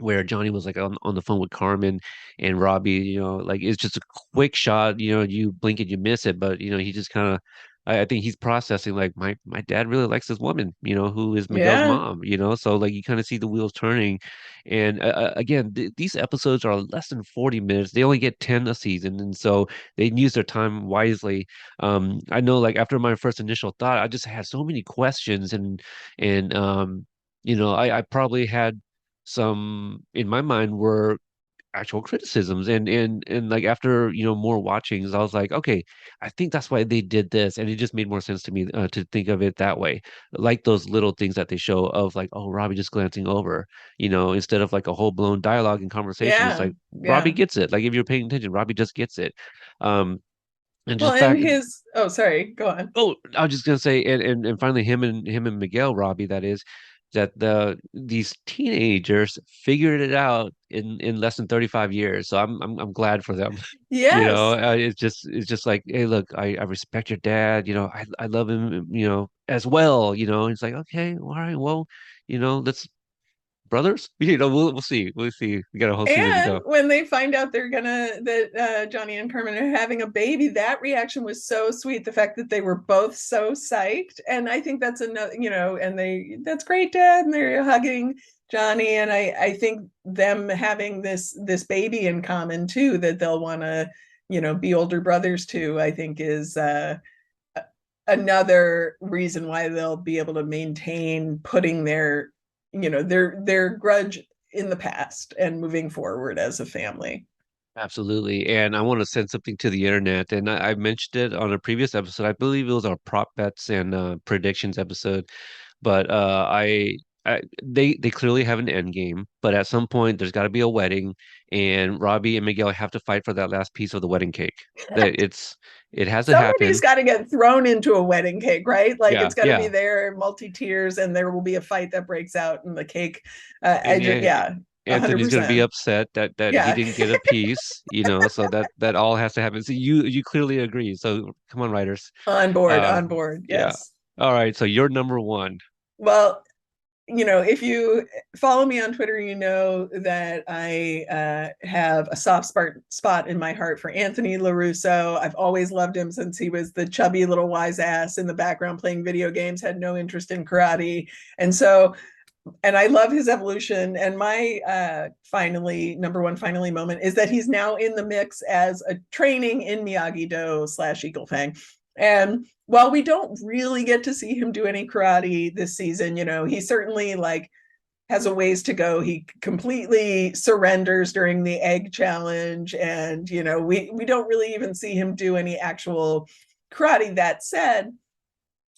[SPEAKER 1] where Johnny was like on the phone with Carmen and Robbie, like it's just a quick shot, you blink and you miss it, but he just kind of I think he's processing like my dad really likes this woman, who is Miguel's
[SPEAKER 2] Yeah.
[SPEAKER 1] mom, so like you kind of see the wheels turning. And again, these episodes are less than 40 minutes. They only get 10 a season, and so they use their time wisely. I know like after my first initial thought, I just had so many questions and I probably had some in my mind were actual criticisms and like after more watchings I was like, okay, I think that's why they did this, and it just made more sense to me to think of it that way, like those little things that they show of like, oh, Robbie just glancing over, instead of like a whole blown dialogue and conversation. It's
[SPEAKER 2] Yeah.
[SPEAKER 1] like Robbie
[SPEAKER 2] Yeah.
[SPEAKER 1] gets it, like if you're paying attention, Robbie just gets it. um and
[SPEAKER 2] Well,
[SPEAKER 1] just
[SPEAKER 2] and
[SPEAKER 1] fact.
[SPEAKER 2] his, oh, sorry, go on.
[SPEAKER 1] Oh, I was just gonna say, and finally, him and Miguel Robbie, that is, that these teenagers figured it out in less than 35 years. So I'm glad for them.
[SPEAKER 2] Yes.
[SPEAKER 1] It's just like, hey, look, I respect your dad. I love him. As well. It's like, okay, all right, well, let's brothers. We'll see. We'll see. We got a whole season to
[SPEAKER 2] And
[SPEAKER 1] go.
[SPEAKER 2] when they find out that Johnny and Carmen are having a baby, that reaction was so sweet. The fact that they were both so psyched, and I think that's another, and that's great, Dad, and they're hugging Johnny, and I think them having this baby in common too, that they'll want to, be older brothers too, I think is another reason why they'll be able to maintain putting their grudge in the past and moving forward as a family.
[SPEAKER 1] Absolutely. And I want to send something to the internet. And I mentioned it on a previous episode. I believe it was our prop bets and predictions episode. But they clearly have an end game. But at some point, there's got to be a wedding, and Robbie and Miguel have to fight for that last piece of the wedding cake. It has to
[SPEAKER 2] Somebody's
[SPEAKER 1] happen.
[SPEAKER 2] got to get thrown into a wedding cake, right? Like
[SPEAKER 1] Yeah,
[SPEAKER 2] it's got to be
[SPEAKER 1] yeah.
[SPEAKER 2] there, multi tiers, and there will be a fight that breaks out in the cake. I
[SPEAKER 1] And
[SPEAKER 2] just,
[SPEAKER 1] yeah,
[SPEAKER 2] yeah, a hundred
[SPEAKER 1] Anthony's gonna be
[SPEAKER 2] percent.
[SPEAKER 1] upset that he
[SPEAKER 2] Yeah,
[SPEAKER 1] didn't get a piece. So that all has to happen. So you clearly agree. So come on, writers.
[SPEAKER 2] on board,
[SPEAKER 1] Uh,
[SPEAKER 2] on board.
[SPEAKER 1] yeah.
[SPEAKER 2] Yes.
[SPEAKER 1] All right. So you're number one.
[SPEAKER 2] Well, if you follow me on Twitter, you know that I have a soft spot in my heart for Anthony LaRusso. I've always loved him since he was the chubby little wise ass in the background playing video games, had no interest in karate. And so and I love his evolution. And my finally number one finally moment is that he's now in the mix as a training in Miyagi Do slash Eagle Fang. And while we don't really get to see him do any karate this season, he certainly like has a ways to go. He completely surrenders during the egg challenge, and we don't really even see him do any actual karate. That said,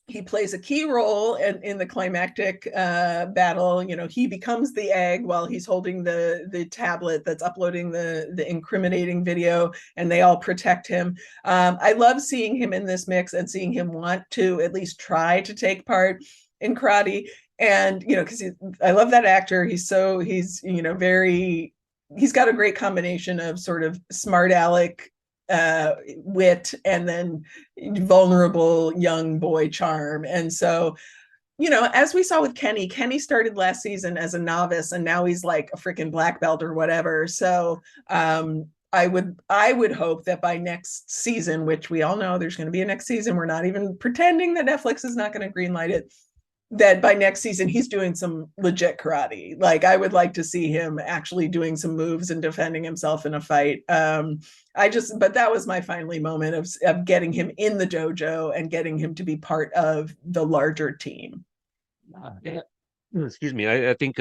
[SPEAKER 2] he plays a key role in the climactic battle. He becomes the egg while he's holding the tablet that's uploading the incriminating video, and they all protect him. I love seeing him in this mix and seeing him want to at least try to take part in karate. And because I love that actor. He's got a great combination of sort of smart aleck wit and then vulnerable young boy charm. And so, as we saw with Kenny started last season as a novice, and now he's like a freaking black belt or whatever. So, I would hope that by next season, which we all know there's going to be a next season, we're not even pretending that Netflix is not going to greenlight it, that by next season he's doing some legit karate. Like, I would like to see him actually doing some moves and defending himself in a fight. But that was my finally moment of getting him in the dojo and getting him to be part of the larger team.
[SPEAKER 1] Yeah. Excuse me. I think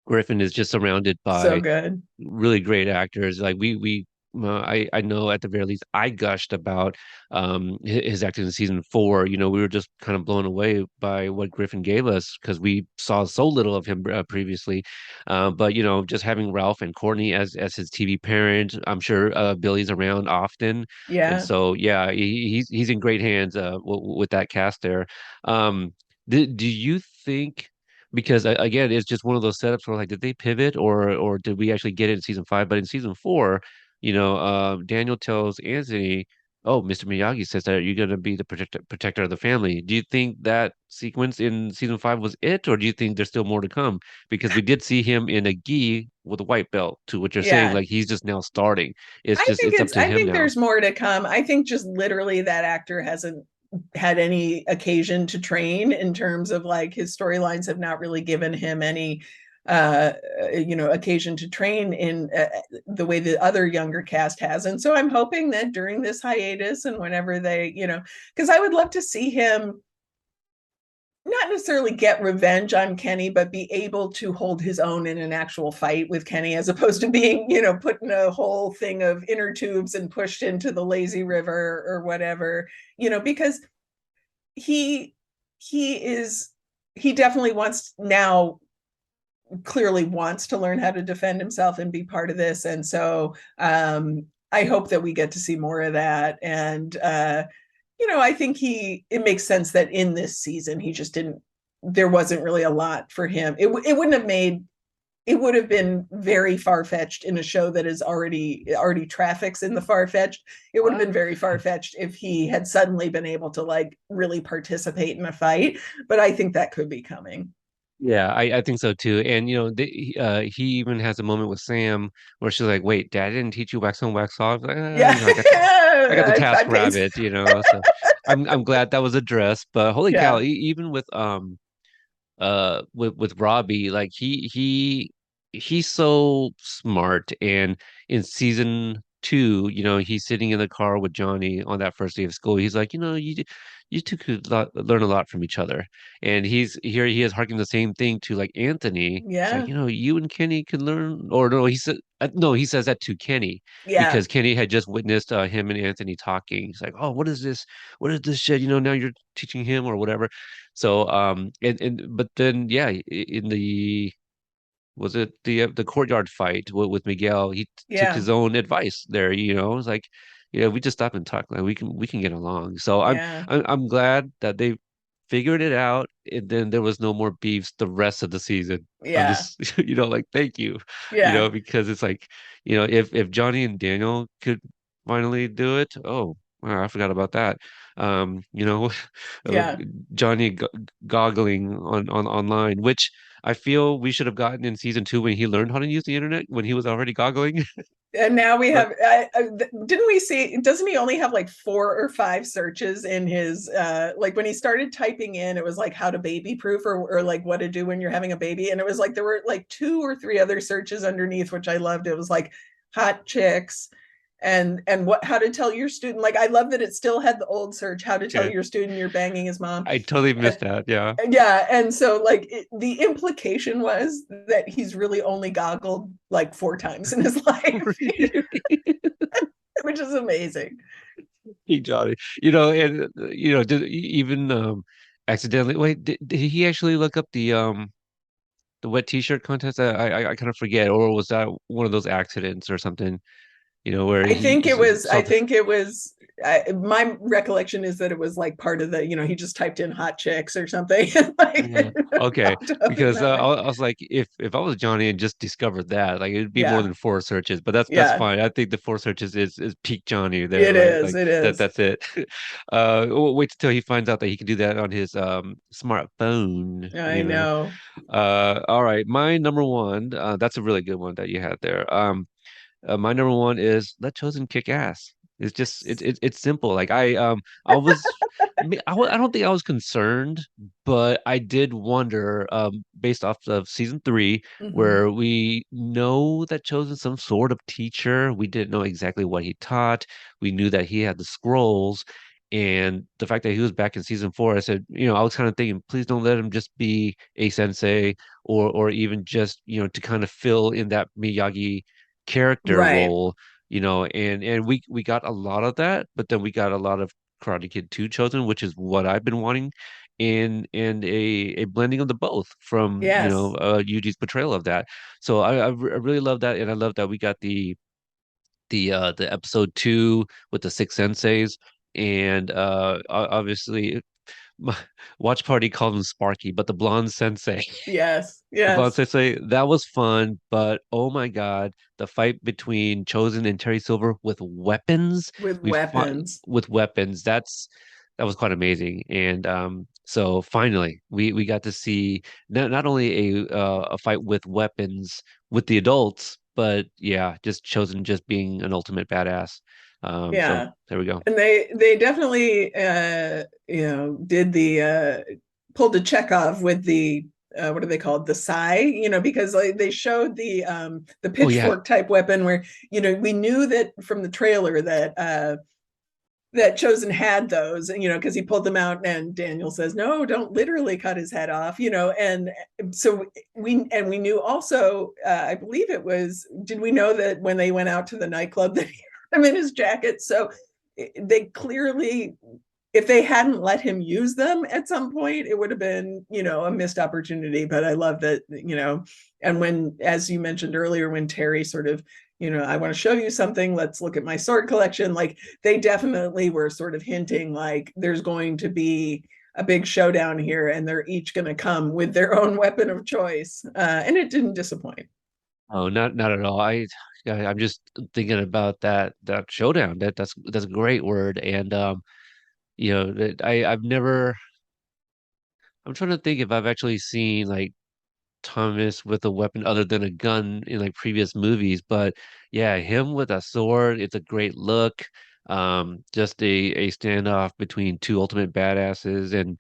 [SPEAKER 1] Griffin is just surrounded
[SPEAKER 2] So
[SPEAKER 1] by
[SPEAKER 2] good.
[SPEAKER 1] really great actors. Like I know at the very least I gushed about his acting in season 4. We were just kind of blown away by what Griffin gave us because we saw so little of him previously. But just having Ralph and Courtney as his TV parent, I'm sure Billy's around often, and
[SPEAKER 2] Yeah.
[SPEAKER 1] so yeah, he's in great hands with that cast there. Do you think? Because again, it's just one of those setups where like, did they pivot or did we actually get it in season 5? But in season 4, Daniel tells Anthony, "Oh, Mr. Miyagi says that you're going to be the protector of the family." Do you think that sequence in season 5 was it, or do you think there's still more to come? Because we did see him in a gi with a white belt, to what you're saying,
[SPEAKER 2] Yeah.
[SPEAKER 1] like he's just now starting. It's up to
[SPEAKER 2] I
[SPEAKER 1] him
[SPEAKER 2] think
[SPEAKER 1] now.
[SPEAKER 2] there's more to come. I think just literally that actor hasn't had any occasion to train in terms of like his storylines have not really given him any occasion to train in the way the other younger cast has. And so I'm hoping that during this hiatus and whenever they, because I would love to see him not necessarily get revenge on Kenny, but be able to hold his own in an actual fight with Kenny, as opposed to being, put in a whole thing of inner tubes and pushed into the lazy river or whatever, because he is he definitely wants now, clearly wants to learn how to defend himself and be part of this. And so I hope that we get to see more of that. And I think it makes sense that in this season he just didn't, there wasn't really a lot for him. It wouldn't have made, it would have been very far-fetched in a show that is already traffics in the far-fetched. It would have
[SPEAKER 1] What?
[SPEAKER 2] been very far-fetched if he had suddenly been able to like really participate in a fight, but I think that could be coming.
[SPEAKER 1] Yeah, I think so too. And he even has a moment with Sam where she's like, "Wait, Dad didn't teach you wax on, wax off." Like,
[SPEAKER 2] Yeah.
[SPEAKER 1] I got the
[SPEAKER 2] I
[SPEAKER 1] task
[SPEAKER 2] paid.
[SPEAKER 1] rabbit, So I'm glad that was addressed. But holy cow,
[SPEAKER 2] Yeah.
[SPEAKER 1] even with Robbie, like he's so smart. And in season 2, he's sitting in the car with Johnny on that first day of school. He's like, you two could learn a lot from each other. And he is harking the same thing to like Anthony. He's like,
[SPEAKER 2] Yeah.
[SPEAKER 1] you and Kenny can learn. Or no, he says that to Kenny
[SPEAKER 2] Yeah.
[SPEAKER 1] because Kenny had just witnessed him and Anthony talking. He's like, oh, what is this? What is this shit? Now you're teaching him or whatever. So, and but then, yeah, in the was it the courtyard fight with Miguel, he took
[SPEAKER 2] Yeah.
[SPEAKER 1] his own advice there. It's like, yeah, we just stop and talk. Like we can get along. So
[SPEAKER 2] Yeah.
[SPEAKER 1] I'm glad that they figured it out, and then there was no more beefs the rest of the season. I'm
[SPEAKER 2] Yeah.
[SPEAKER 1] just, like, thank you,
[SPEAKER 2] Yeah.
[SPEAKER 1] because it's like, if Johnny and Daniel could finally do it, oh, wow, I forgot about that. Uh,
[SPEAKER 2] Yeah.
[SPEAKER 1] Johnny goggling on online, which I feel we should have gotten in season 2 when he learned how to use the internet when he was already goggling.
[SPEAKER 2] And now we
[SPEAKER 1] But
[SPEAKER 2] have, didn't we see, doesn't he only have like 4 or 5 searches in his, like when he started typing in, it was like how to baby proof or like what to do when you're having a baby. And it was like, there were like 2 or 3 other searches underneath, which I loved. It was like hot chicks and what, how to tell your student. Like, I love that it still had the old search, how to tell
[SPEAKER 1] okay,
[SPEAKER 2] your student you're banging his mom.
[SPEAKER 1] I totally
[SPEAKER 2] And
[SPEAKER 1] missed that. Yeah.
[SPEAKER 2] yeah, and so like the implication was that he's really only goggled like 4 times in his life, which is amazing.
[SPEAKER 1] Hey, Johnny. And did even accidentally wait, did he actually look up the wet t-shirt contest? I kind of forget, or was that one of those accidents or something, where
[SPEAKER 2] I
[SPEAKER 1] he
[SPEAKER 2] think it was.
[SPEAKER 1] saw
[SPEAKER 2] I
[SPEAKER 1] the
[SPEAKER 2] think it was. My recollection is that it was like part of the. He just typed in hot chicks or something, and like
[SPEAKER 1] Mhm. Okay,
[SPEAKER 2] popped up in
[SPEAKER 1] because
[SPEAKER 2] that way.
[SPEAKER 1] I was like, if I was Johnny and just discovered that, like it'd be more
[SPEAKER 2] Yeah,
[SPEAKER 1] than four searches, but that's
[SPEAKER 2] yeah,
[SPEAKER 1] fine. I think the four searches is peak Johnny there,
[SPEAKER 2] it
[SPEAKER 1] right?
[SPEAKER 2] is.
[SPEAKER 1] Like
[SPEAKER 2] It
[SPEAKER 1] that
[SPEAKER 2] is.
[SPEAKER 1] that's it. Wait till he finds out that he can do that on his smartphone.
[SPEAKER 2] I know.
[SPEAKER 1] All right, my number one. That's a really good one that you had there. My number one is let Chosen kick ass. It's just
[SPEAKER 2] Yes.
[SPEAKER 1] it's simple. Like I was I don't think I was concerned, but I did wonder based off of season three
[SPEAKER 2] Mm-hmm.
[SPEAKER 1] where we know that Chosen's some sort of teacher. We didn't know exactly what he taught. We knew that he had the scrolls. And the fact that he was back in season four, I said, I was kind of thinking, please don't let him just be a sensei or even just, to kind of fill in that Miyagi character
[SPEAKER 2] Right.
[SPEAKER 1] role, and we got a lot of that, but then we got a lot of Karate Kid 2 Chosen, which is what I've been wanting, and a blending of the both from,
[SPEAKER 2] Yes.
[SPEAKER 1] Yuji's portrayal of that. So I really love that, and I love that we got the episode 2 with the six senseis, and obviously my watch party called him Sparky, but the blonde sensei.
[SPEAKER 2] Yes.
[SPEAKER 1] The Blonde
[SPEAKER 2] Yes.
[SPEAKER 1] Sensei, that was fun, but oh my God, the fight between Chosen and Terry Silver with weapons,
[SPEAKER 2] With
[SPEAKER 1] we fought
[SPEAKER 2] weapons.
[SPEAKER 1] with weapons. That was quite amazing. And so finally, we got to see not only a fight with weapons with the adults, but yeah, just Chosen just being an ultimate badass. So
[SPEAKER 2] Yeah.
[SPEAKER 1] there we go.
[SPEAKER 2] And they definitely did the pulled a Chekhov with the what are they called, the sai, because like they showed the
[SPEAKER 1] Oh yeah.
[SPEAKER 2] pitchfork type weapon where we knew that from the trailer that that Chosen had those, because he pulled them out and Daniel says, no, don't literally cut his head off, and so we knew also, I believe it was, did we know that when they went out to the nightclub that he had him in his jacket? So they clearly, if they hadn't let him use them at some point, it would have been, a missed opportunity. But I love that, and when, as you mentioned earlier, when Terry sort of, I want to show you something, let's look at my sword collection. Like, they definitely were sort of hinting like there's going to be a big showdown here and they're each going to come with their own weapon of choice. And it didn't disappoint.
[SPEAKER 1] Oh, not at all. I'm just thinking about that showdown. That's a great word. And that I've never. I'm trying to think if I've actually seen like Thomas with a weapon other than a gun in like previous movies, but yeah, him with a sword, it's a great look. Just a standoff between two ultimate badasses, and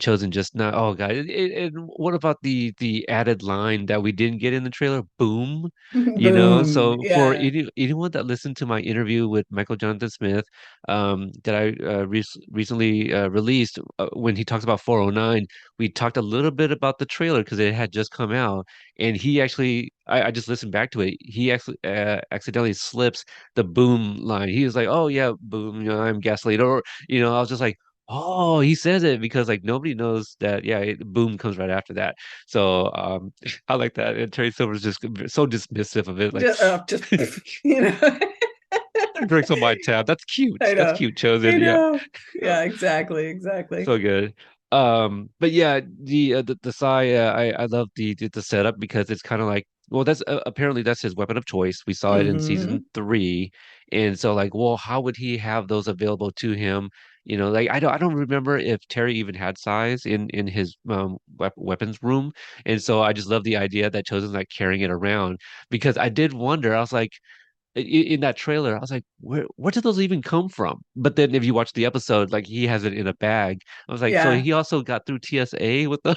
[SPEAKER 1] Chosen just not. Oh God! And what about the added line that we didn't get in the trailer? Boom,
[SPEAKER 2] Boom.
[SPEAKER 1] So for
[SPEAKER 2] Yeah.
[SPEAKER 1] anyone that listened to my interview with Michael Jonathan Smith, that I recently released, when he talks about 409, we talked a little bit about the trailer because it had just come out, and he actually, I just listened back to it. He actually accidentally slips the boom line. He was like, "Oh yeah, boom, I'm gasoline," or I was just like, "Oh, he says it," because like nobody knows that. Yeah, boom comes right after that. So I like that. And Terry Silver's just so dismissive of it, like
[SPEAKER 2] Just you know
[SPEAKER 1] drinks on my tab. That's cute.
[SPEAKER 2] I
[SPEAKER 1] That's
[SPEAKER 2] know.
[SPEAKER 1] cute, Chosen.
[SPEAKER 2] I
[SPEAKER 1] Yeah.
[SPEAKER 2] know. Yeah, exactly, exactly.
[SPEAKER 1] So good. But yeah, the Sai, I love the setup because it's kind of like, well, that's apparently that's his weapon of choice. We saw it in
[SPEAKER 2] Hmm.
[SPEAKER 1] season three, and so like, well, how would he have those available to him? Like I don't remember if Terry even had Sais in his weapons room, and so I just love the idea that Chosen's like carrying it around because I did wonder. I was like, in that trailer, I was like, where did those even come from? But then if you watch the episode, like he has it in a bag. I was like, so
[SPEAKER 2] Yeah.
[SPEAKER 1] he also got through TSA with the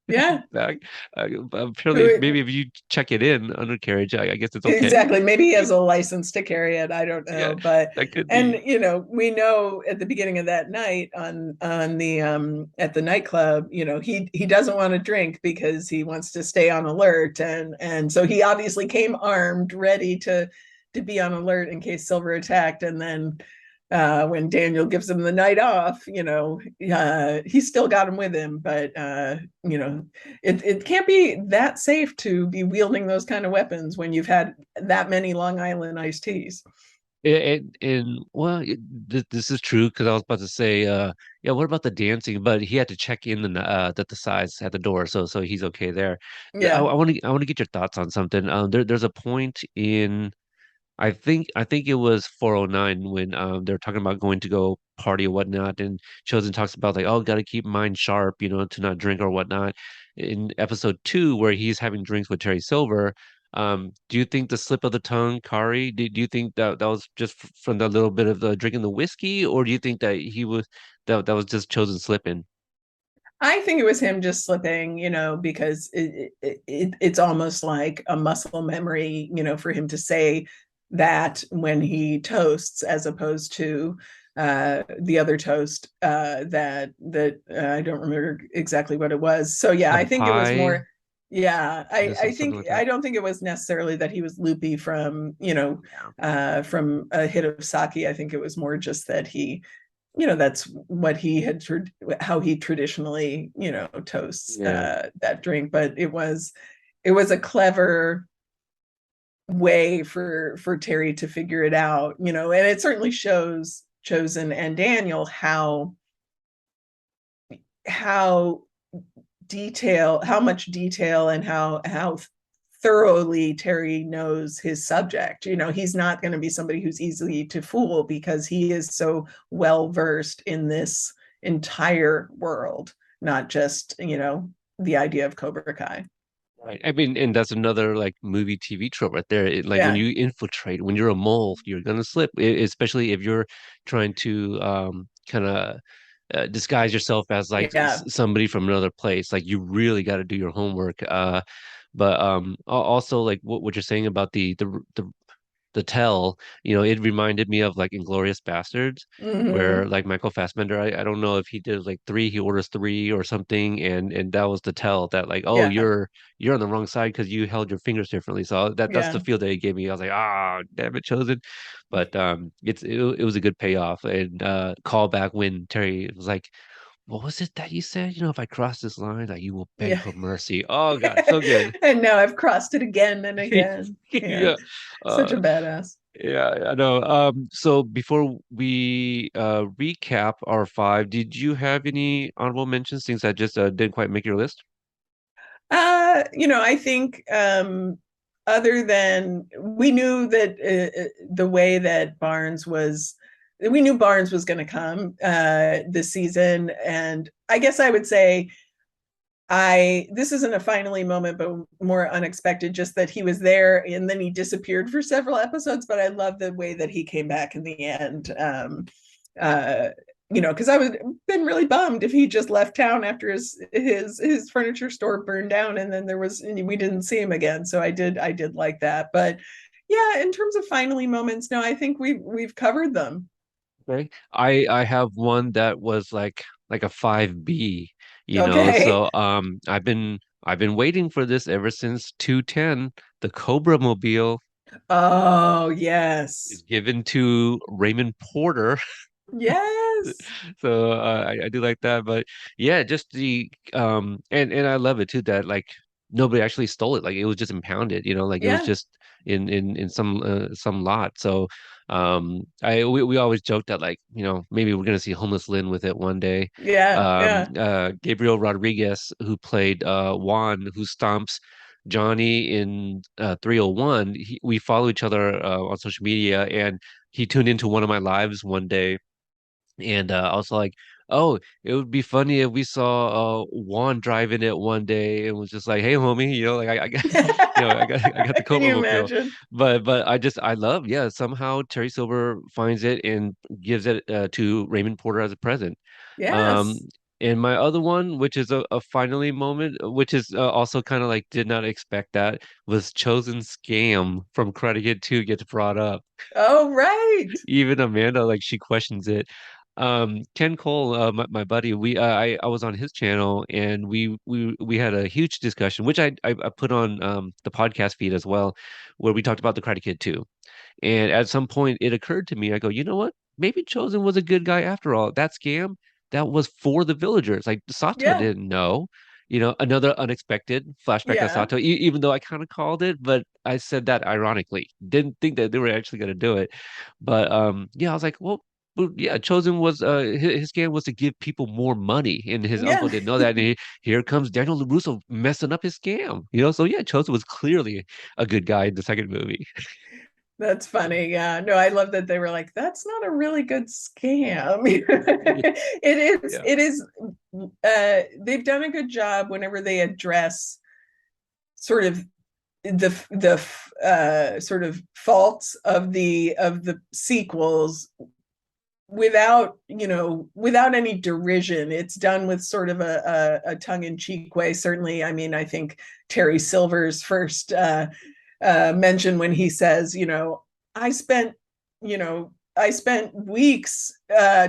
[SPEAKER 2] Yeah.
[SPEAKER 1] bag. Apparently,
[SPEAKER 2] Who
[SPEAKER 1] maybe if you check it in undercarriage, I guess it's okay.
[SPEAKER 2] exactly. Maybe he has a license to carry it. I don't
[SPEAKER 1] Yeah,
[SPEAKER 2] know. But
[SPEAKER 1] that could
[SPEAKER 2] and
[SPEAKER 1] be.
[SPEAKER 2] you know, we know at the beginning of that night on the at the nightclub, you know, he doesn't want to drink because he wants to stay on alert. And so he obviously came armed, ready to be on alert in case Silver attacked. And then when Daniel gives him the night off, you know, he's still got him with him, but you know, it can't be that safe to be wielding those kind of weapons when you've had that many Long Island iced teas.
[SPEAKER 1] And well, this is true because I was about to say, yeah, what about the dancing? But he had to check in the size at the door, so he's okay there.
[SPEAKER 2] Yeah.
[SPEAKER 1] I want to get your thoughts on something. There's a point in I think it was 409 when they're talking about going to go party or whatnot, and Chosen talks about like, oh, got to keep mind sharp, you know, to not drink or whatnot. In episode 2, where he's having drinks with Terry Silver, do you think the slip of the tongue, Kari? Do you think that that was just from the little bit of the drinking the whiskey, or do you think that that was just Chosen slipping?
[SPEAKER 2] I think it was him just slipping, you know, because it's almost like a muscle memory, you know, for him to say that when he toasts, as opposed to the other toast that I don't remember exactly what it was. So yeah, I
[SPEAKER 1] The
[SPEAKER 2] think it was
[SPEAKER 1] pie,
[SPEAKER 2] more. Yeah, I
[SPEAKER 1] something
[SPEAKER 2] think
[SPEAKER 1] like
[SPEAKER 2] I
[SPEAKER 1] that.
[SPEAKER 2] don't think it was necessarily that he was loopy from, you know,
[SPEAKER 1] Yeah.
[SPEAKER 2] from a hit of sake. I think it was more just that he, you know, that's what he had how he traditionally, you know, toasts
[SPEAKER 1] Yeah.
[SPEAKER 2] that drink. But it was a clever way for Terry to figure it out, you know, and it certainly shows Chosen and Daniel how how much detail and how thoroughly Terry knows his subject. You know, he's not going to be somebody who's easy to fool because he is so well versed in this entire world, not just, you know, the idea of Cobra Kai.
[SPEAKER 1] Right. I mean, and that's another like movie TV trope right there. Like when
[SPEAKER 2] Yeah.
[SPEAKER 1] you infiltrate, when you're a mole, you're gonna slip, especially if you're trying to kind of disguise yourself as like
[SPEAKER 2] Yeah.
[SPEAKER 1] somebody from another place. Like you really got to do your homework. But also like what you're saying about the tell, you know, it reminded me of like Inglorious Bastards, where
[SPEAKER 2] Mm-hmm.
[SPEAKER 1] like Michael Fassbender, I don't know if he did like three, he orders three or something, and that was the tell that like, oh,
[SPEAKER 2] Yeah.
[SPEAKER 1] you're on the wrong side because you held your fingers differently. So that's the
[SPEAKER 2] Yeah.
[SPEAKER 1] feel that he gave me. I was like, ah, damn it, Chosen. But it was a good payoff and callback when Terry was like, what was it that you said? You know, if I cross this line, that you will beg
[SPEAKER 2] Yeah.
[SPEAKER 1] for mercy. Oh God, so good.
[SPEAKER 2] And now I've crossed it again and again. Yeah.
[SPEAKER 1] Yeah.
[SPEAKER 2] Such
[SPEAKER 1] Uh,
[SPEAKER 2] a badass.
[SPEAKER 1] yeah, I know. So before we recap our five, did you have any honorable mentions, things that just didn't quite make your list?
[SPEAKER 2] You know, I think other than we knew that the way that we knew Barnes was going to come this season, and I guess I would say this isn't a finally moment, but more unexpected. Just that he was there and then he disappeared for several episodes. But I love the way that he came back in the end. Uh, you know, because I would been really bummed if he just left town after his furniture store burned down, and then we didn't see him again. So I did like that. But yeah, in terms of finally moments, no, I think we've covered them.
[SPEAKER 1] Okay. I have one that was like a 5B, you know.
[SPEAKER 2] Okay.
[SPEAKER 1] So I've been waiting for this ever since 210. The Cobra Mobile
[SPEAKER 2] Oh
[SPEAKER 1] is
[SPEAKER 2] yes,
[SPEAKER 1] given to Raymond Porter.
[SPEAKER 2] yes,
[SPEAKER 1] So I do like that, but yeah, just the and I love it too that like nobody actually stole it. Like it was just impounded, you know, like it was
[SPEAKER 2] yeah,
[SPEAKER 1] just in some lot. So we always joked that like, you know, maybe we're gonna see Homeless Lynn with it one day.
[SPEAKER 2] yeah.
[SPEAKER 1] Gabriel Rodriguez, who played Juan, who stomps Johnny in 301, we follow each other on social media, and he tuned into one of my lives one day, and I was like, Oh, it would be funny if we saw Juan driving it one day and was just like, "Hey, homie, like I got, I got the
[SPEAKER 2] Can
[SPEAKER 1] Cobra
[SPEAKER 2] you
[SPEAKER 1] mobile."
[SPEAKER 2] imagine?
[SPEAKER 1] But I love, yeah. Somehow Terry Silver finds it and gives it to Raymond Porter as a present. Um,
[SPEAKER 2] Yes.
[SPEAKER 1] and my other one, which is a finally moment, which is also kind of like did not expect that, was Chosen Scam from Karate Kid 2 gets brought up.
[SPEAKER 2] Oh, right.
[SPEAKER 1] Even Amanda, like she questions it. Ken Cole, my buddy, I was on his channel and we had a huge discussion, which I put on the podcast feed as well, where we talked about the Karate Kid 2. And at some point, it occurred to me, I go, you know what? Maybe Chosen was a good guy after all. That scam, that was for the villagers. Like Sato
[SPEAKER 2] Yeah.
[SPEAKER 1] didn't know. Another unexpected flashback of
[SPEAKER 2] Yeah.
[SPEAKER 1] Sato, even though I kind of called it, but I said that ironically. Didn't think that they were actually going to do it. But yeah, I was like, well, yeah, Chosen was his scam was to give people more money, and his uncle
[SPEAKER 2] Yeah.
[SPEAKER 1] didn't know that. And here comes Daniel LaRusso messing up his scam. So yeah, Chosen was clearly a good guy in the second movie.
[SPEAKER 2] That's funny. Yeah. No, I love that they were like, that's not a really good scam.
[SPEAKER 1] Yeah. Yeah.
[SPEAKER 2] It is they've done a good job whenever they address sort of the sort of faults of the sequels without any derision. It's done with sort of a tongue-in-cheek way. Certainly, I mean, I think Terry Silver's first mention when he says, I spent, I spent weeks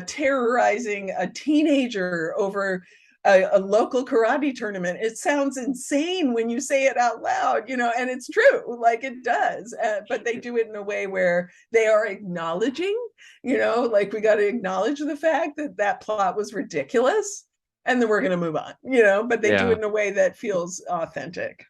[SPEAKER 2] terrorizing a teenager over a local karate tournament. It sounds insane when you say it out loud, and it's true, like it does. But they do it in a way where they are acknowledging, like we got to acknowledge the fact that that plot was ridiculous, and then we're going to move on, but they do it
[SPEAKER 1] Yeah.
[SPEAKER 2] in a way that feels authentic.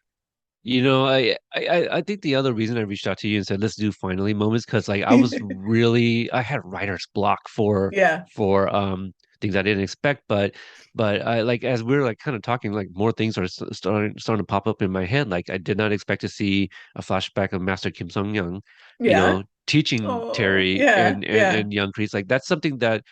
[SPEAKER 1] I think the other reason I reached out to you and said let's do finally moments because like I had writer's block for
[SPEAKER 2] Yeah.
[SPEAKER 1] for um things I didn't expect, but I like as we're like kind of talking, like more things are starting to pop up in my head. Like I did not expect to see a flashback of Master Kim Sung Young,
[SPEAKER 2] Yeah.
[SPEAKER 1] teaching
[SPEAKER 2] Oh,
[SPEAKER 1] Terry
[SPEAKER 2] yeah.
[SPEAKER 1] and
[SPEAKER 2] Yeah.
[SPEAKER 1] young Kreese. Like that's something that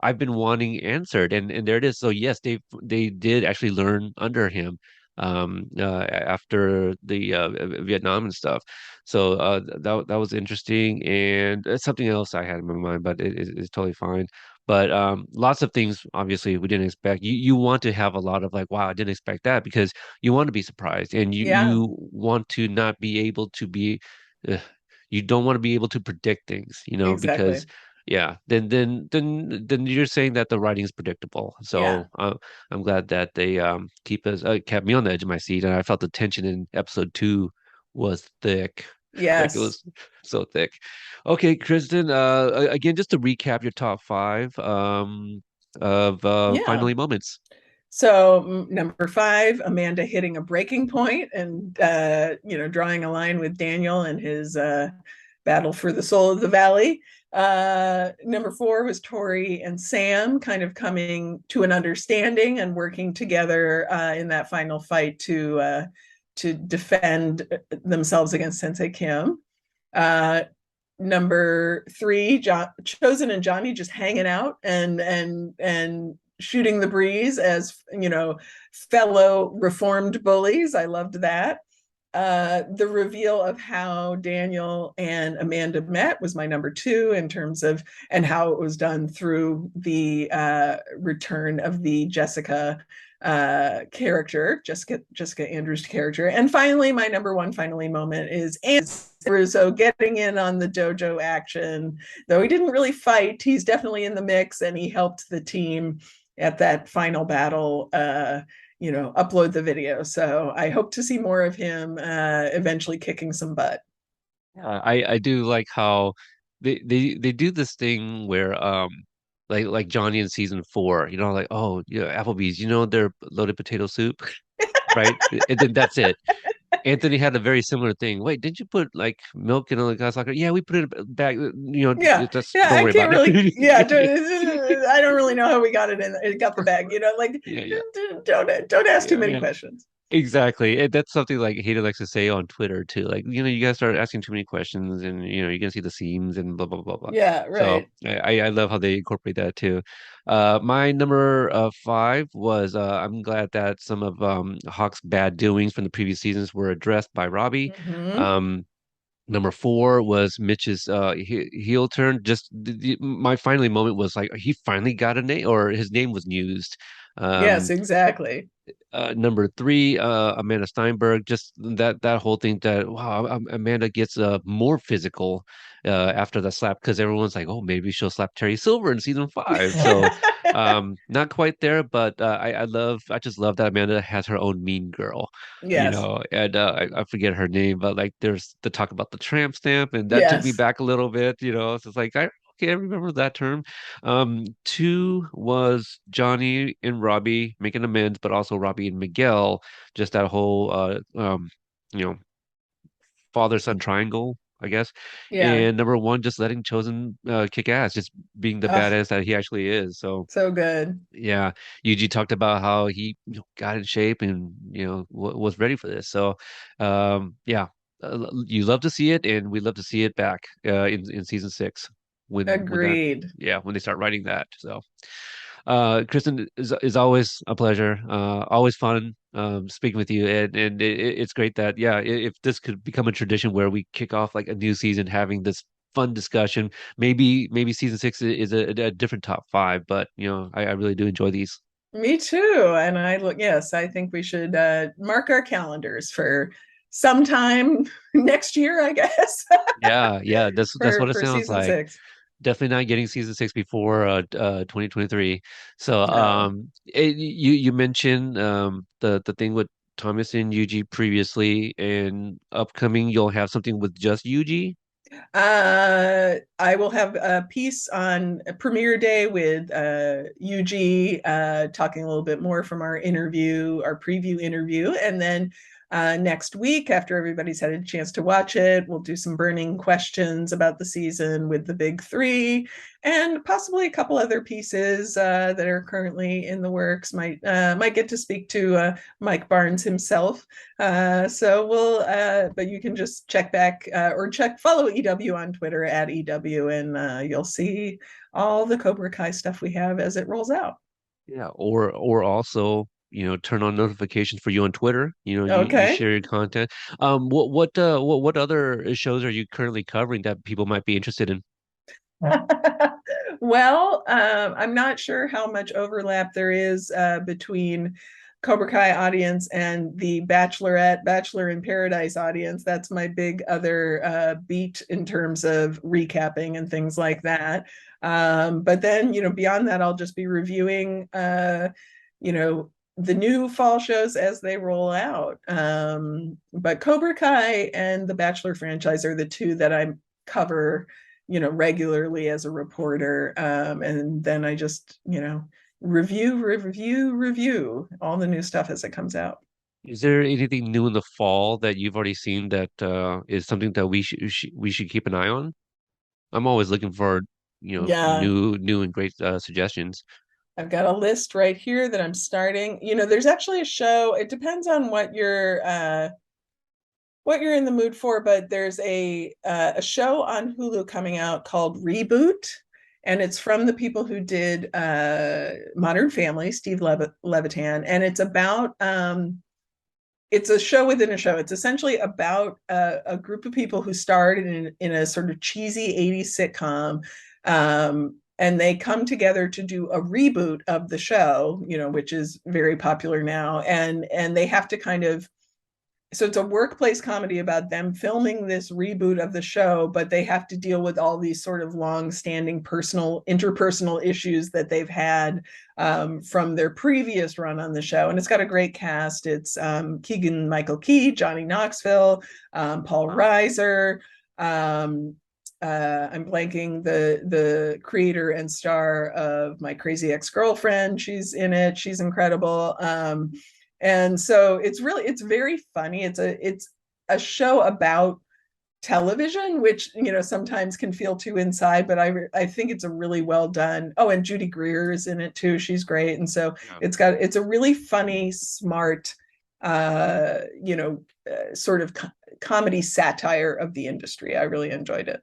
[SPEAKER 1] I've been wanting answered, and there it is. So yes, they did actually learn under him after the Vietnam and stuff. So that was interesting, and it's something else I had in my mind, but it's totally fine. But lots of things obviously we didn't expect. You want to have a lot of like, wow, I didn't expect that because you want to be surprised, and
[SPEAKER 2] Yeah.
[SPEAKER 1] you want to not be able to be. Uh, you don't want to be able to predict things, because
[SPEAKER 2] Exactly.
[SPEAKER 1] yeah, then you're saying that the writing is predictable.
[SPEAKER 2] Yeah.
[SPEAKER 1] So I'm glad that they kept me on the edge of my seat, and I felt the tension in episode 2 was thick. Like it
[SPEAKER 2] Yes.
[SPEAKER 1] was so thick. Okay, Kristen, again, just to recap your top five of
[SPEAKER 2] Yeah.
[SPEAKER 1] finally moments.
[SPEAKER 2] So number five, Amanda hitting a breaking point and drawing a line with Daniel and his battle for the soul of the valley. Number four was Tori and Sam kind of coming to an understanding and working together in that final fight to defend themselves against Sensei Kim. Uh, Number three, Chozen and Johnny just hanging out and shooting the breeze as fellow reformed bullies. I loved that. The reveal of how Daniel and Amanda met was my number two in terms of and how it was done through the return of the Jessica Andrews character. And finally, my number one finally moment is Russo getting in on the dojo action. Though he didn't really fight, he's definitely in the mix and he helped the team at that final battle upload the video. So I hope to see more of him eventually kicking some butt.
[SPEAKER 1] I do like how they do this thing where like Johnny in season 4, like, oh yeah, Applebee's, their loaded potato soup, right? And then that's it. Anthony had a very similar thing. Wait, didn't you put like milk in a glass locker? Yeah, we put it back.
[SPEAKER 2] Yeah,
[SPEAKER 1] Just
[SPEAKER 2] yeah,
[SPEAKER 1] don't
[SPEAKER 2] I
[SPEAKER 1] worry
[SPEAKER 2] can't
[SPEAKER 1] about
[SPEAKER 2] really. Yeah,
[SPEAKER 1] it.
[SPEAKER 2] I don't really know how we got it in. It got the bag. Like
[SPEAKER 1] Yeah, yeah,
[SPEAKER 2] don't ask too
[SPEAKER 1] yeah,
[SPEAKER 2] many
[SPEAKER 1] yeah.
[SPEAKER 2] questions.
[SPEAKER 1] Exactly. And that's something like Hayden likes to say on Twitter too. Like, you guys start asking too many questions and you're gonna see the seams and blah blah blah blah.
[SPEAKER 2] Yeah,
[SPEAKER 1] So
[SPEAKER 2] right.
[SPEAKER 1] I love how they incorporate that too. My number five was I'm glad that some of Hawk's bad doings from the previous seasons were addressed by Robbie.
[SPEAKER 2] Hmm.
[SPEAKER 1] Um Number four was Mitch's heel turn. Just my finally moment was like he finally got a name or his name was used.
[SPEAKER 2] Yes,
[SPEAKER 1] Um,
[SPEAKER 2] exactly.
[SPEAKER 1] Number three, Amanda Steinberg. Just that whole thing that wow, Amanda gets more physical after the slap because everyone's like, oh, maybe she'll slap Terry Silver in season five. So not quite there, but I just love that Amanda has her own mean girl,
[SPEAKER 2] Yes.
[SPEAKER 1] and I forget her name, but like there's the talk about the tramp stamp, and that took me
[SPEAKER 2] Yes.
[SPEAKER 1] back a little bit. So it's like okay, I remember that term. Two was Johnny and Robbie making amends, but also Robbie and Miguel, just that whole you know, father-son triangle, I guess.
[SPEAKER 2] Yeah.
[SPEAKER 1] And number one, just letting Chosen kick ass, just being the
[SPEAKER 2] Oh,
[SPEAKER 1] badass that he actually is. So
[SPEAKER 2] so good.
[SPEAKER 1] yeah, Yuji talked about how he got in shape and was ready for this. So yeah, you love to see it, and we love to see it back in season six when that
[SPEAKER 2] Agreed.
[SPEAKER 1] yeah when they start writing that. So Kristen is always a pleasure, always fun speaking with you, and it's great that yeah if this could become a tradition where we kick off like a new season having this fun discussion. Maybe season six is a different top five, but I really do enjoy these.
[SPEAKER 2] Me too. And yes, I think we should mark our calendars for sometime next year, I guess,
[SPEAKER 1] Yeah, that's what it
[SPEAKER 2] for
[SPEAKER 1] sounds
[SPEAKER 2] season
[SPEAKER 1] like.
[SPEAKER 2] six.
[SPEAKER 1] Definitely not getting season six before 2023. So
[SPEAKER 2] No.
[SPEAKER 1] you mentioned the thing with Thomas and Yuji previously, and upcoming you'll have something with just Yuji.
[SPEAKER 2] I will have a piece on premiere day with UG, talking a little bit more from our interview, our preview interview. And then next week, after everybody's had a chance to watch it, we'll do some burning questions about the season with the big three and possibly a couple other pieces that are currently in the works. Might get to speak to Mike Barnes himself, but you can just check back or follow EW on Twitter at EW, and you'll see all the Cobra Kai stuff we have as it rolls out.
[SPEAKER 1] Yeah, or also turn on notifications for you on Twitter. You
[SPEAKER 2] Okay.
[SPEAKER 1] share your content. What other shows are you currently covering that people might be interested in?
[SPEAKER 2] Well, I'm not sure how much overlap there is between Cobra Kai audience and the Bachelorette, Bachelor in Paradise audience. That's my big other beat in terms of recapping and things like that. But then, beyond that, I'll just be reviewing, you know, the new fall shows as they roll out. But Cobra Kai and the Bachelor franchise are the two that I cover regularly as a reporter. And then I just, review all the new stuff as it comes out.
[SPEAKER 1] Is there anything new in the fall that you've already seen that is something that we should keep an eye on? I'm always looking for,
[SPEAKER 2] Yeah,
[SPEAKER 1] new and great suggestions.
[SPEAKER 2] I've got a list right here that I'm starting. There's actually a show. It depends on what you're in the mood for, but there's a show on Hulu coming out called Reboot, and it's from the people who did Modern Family, Steve Levitan, and it's a show within a show. It's essentially about a group of people who starred in a sort of cheesy 80s sitcom. And they come together to do a reboot of the show, which is very popular now. And they have to kind of, so it's a workplace comedy about them filming this reboot of the show, but they have to deal with all these sort of long-standing interpersonal issues that they've had from their previous run on the show. And it's got a great cast. It's Keegan Michael Key, Johnny Knoxville, Paul
[SPEAKER 1] Wow.
[SPEAKER 2] Reiser. I'm blanking the creator and star of My Crazy Ex-Girlfriend. She's in it. She's incredible. And so it's very funny. It's a show about television, which sometimes can feel too inside, but I think it's a really well done. Oh, and Judy Greer is in it too. She's great, and so
[SPEAKER 1] Yeah.
[SPEAKER 2] it's a really funny, smart. sort of comedy satire of the industry. I really enjoyed it.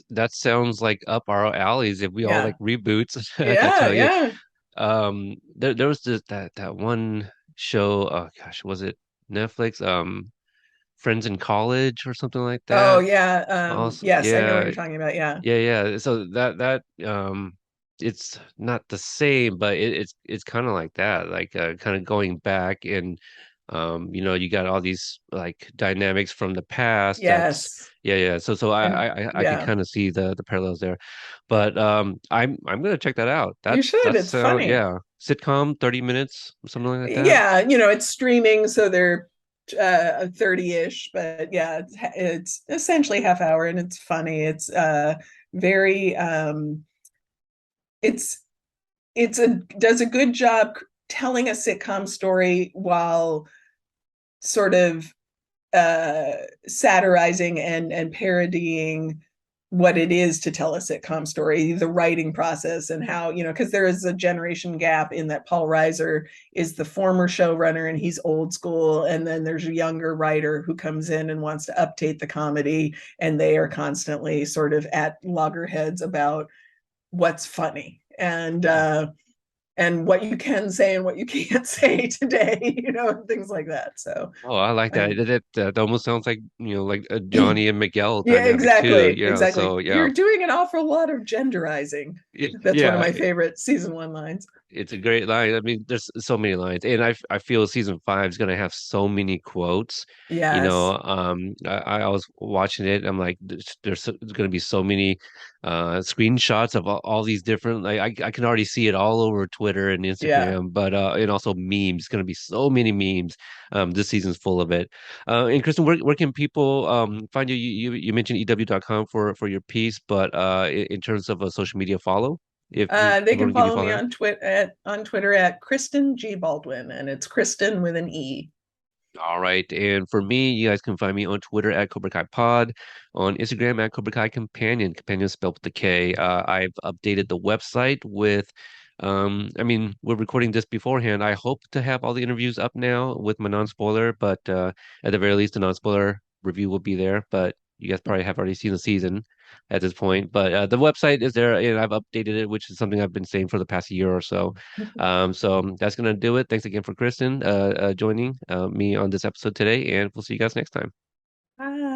[SPEAKER 1] That sounds like up our alleys if we all like
[SPEAKER 2] Yeah.
[SPEAKER 1] reboots. I can
[SPEAKER 2] Yeah,
[SPEAKER 1] tell you.
[SPEAKER 2] yeah.
[SPEAKER 1] There was that one show, oh gosh, was it Netflix? Friends in College or something like
[SPEAKER 2] Oh
[SPEAKER 1] that.
[SPEAKER 2] yeah.
[SPEAKER 1] Also,
[SPEAKER 2] Yes, I know what
[SPEAKER 1] yeah,
[SPEAKER 2] you're talking about. Yeah.
[SPEAKER 1] yeah. So that it's not the same, but it's kind of like that, like kind of going back and you got all these like dynamics from the past. That's
[SPEAKER 2] Yes.
[SPEAKER 1] yeah. So
[SPEAKER 2] And
[SPEAKER 1] I can
[SPEAKER 2] yeah,
[SPEAKER 1] kind of see the parallels there, but I'm gonna check that out.
[SPEAKER 2] you should.
[SPEAKER 1] That's
[SPEAKER 2] It's funny.
[SPEAKER 1] yeah, sitcom 30 minutes something like that.
[SPEAKER 2] Yeah, it's streaming, so they're 30-ish, but yeah, it's essentially half hour and it's funny. It's very it's it's a does a good job telling a sitcom story while sort of uh satirizing and parodying what it is to tell a sitcom story, the writing process, and how, because there is a generation gap in that Paul Reiser is the former showrunner and he's old school, and then there's a younger writer who comes in and wants to update the comedy, and they are constantly sort of at loggerheads about what's funny and what you can say and what you can't say today, things like that. So
[SPEAKER 1] Oh, I like that.
[SPEAKER 2] I
[SPEAKER 1] That almost sounds like like a Johnny and Miguel
[SPEAKER 2] yeah,
[SPEAKER 1] dynamic too.
[SPEAKER 2] exactly,
[SPEAKER 1] Yeah,
[SPEAKER 2] exactly.
[SPEAKER 1] so yeah.
[SPEAKER 2] You're doing an awful lot of genderizing. That's one of
[SPEAKER 1] Yeah,
[SPEAKER 2] my favorite season one lines.
[SPEAKER 1] it's a great line. I mean, there's so many lines, and I feel season five is gonna have so many quotes.
[SPEAKER 2] Yes.
[SPEAKER 1] I was watching it. I'm like, there's gonna be so many screenshots of all these different. Like, I can already see it all over Twitter and
[SPEAKER 2] Yeah.
[SPEAKER 1] Instagram, but and also memes. Gonna be so many memes. This season's full of it. And Kristen, where can people find you? You mentioned EW.com for your piece, but in terms of a social media follow, if
[SPEAKER 2] They
[SPEAKER 1] people
[SPEAKER 2] can
[SPEAKER 1] want to give you a
[SPEAKER 2] follow
[SPEAKER 1] follow
[SPEAKER 2] me
[SPEAKER 1] there.
[SPEAKER 2] on Twitter at Kristen G. Baldwin, and it's Kristen with an E.
[SPEAKER 1] All right. And for me, you guys can find me on Twitter at Cobra Kai Pod, on Instagram at Cobra Kai Companion, Companion spelled with the K. I've updated the website with, I mean, we're recording this beforehand. I hope to have all the interviews up now with my non-spoiler, but at the very least, the non-spoiler review will be there. But you guys probably have already seen the season at this point. But the website is there, and I've updated it, which is something I've been saying for the past year or so. So that's gonna do it. Thanks again for Kristen joining me on this episode today, and we'll see you guys next time.
[SPEAKER 2] Bye.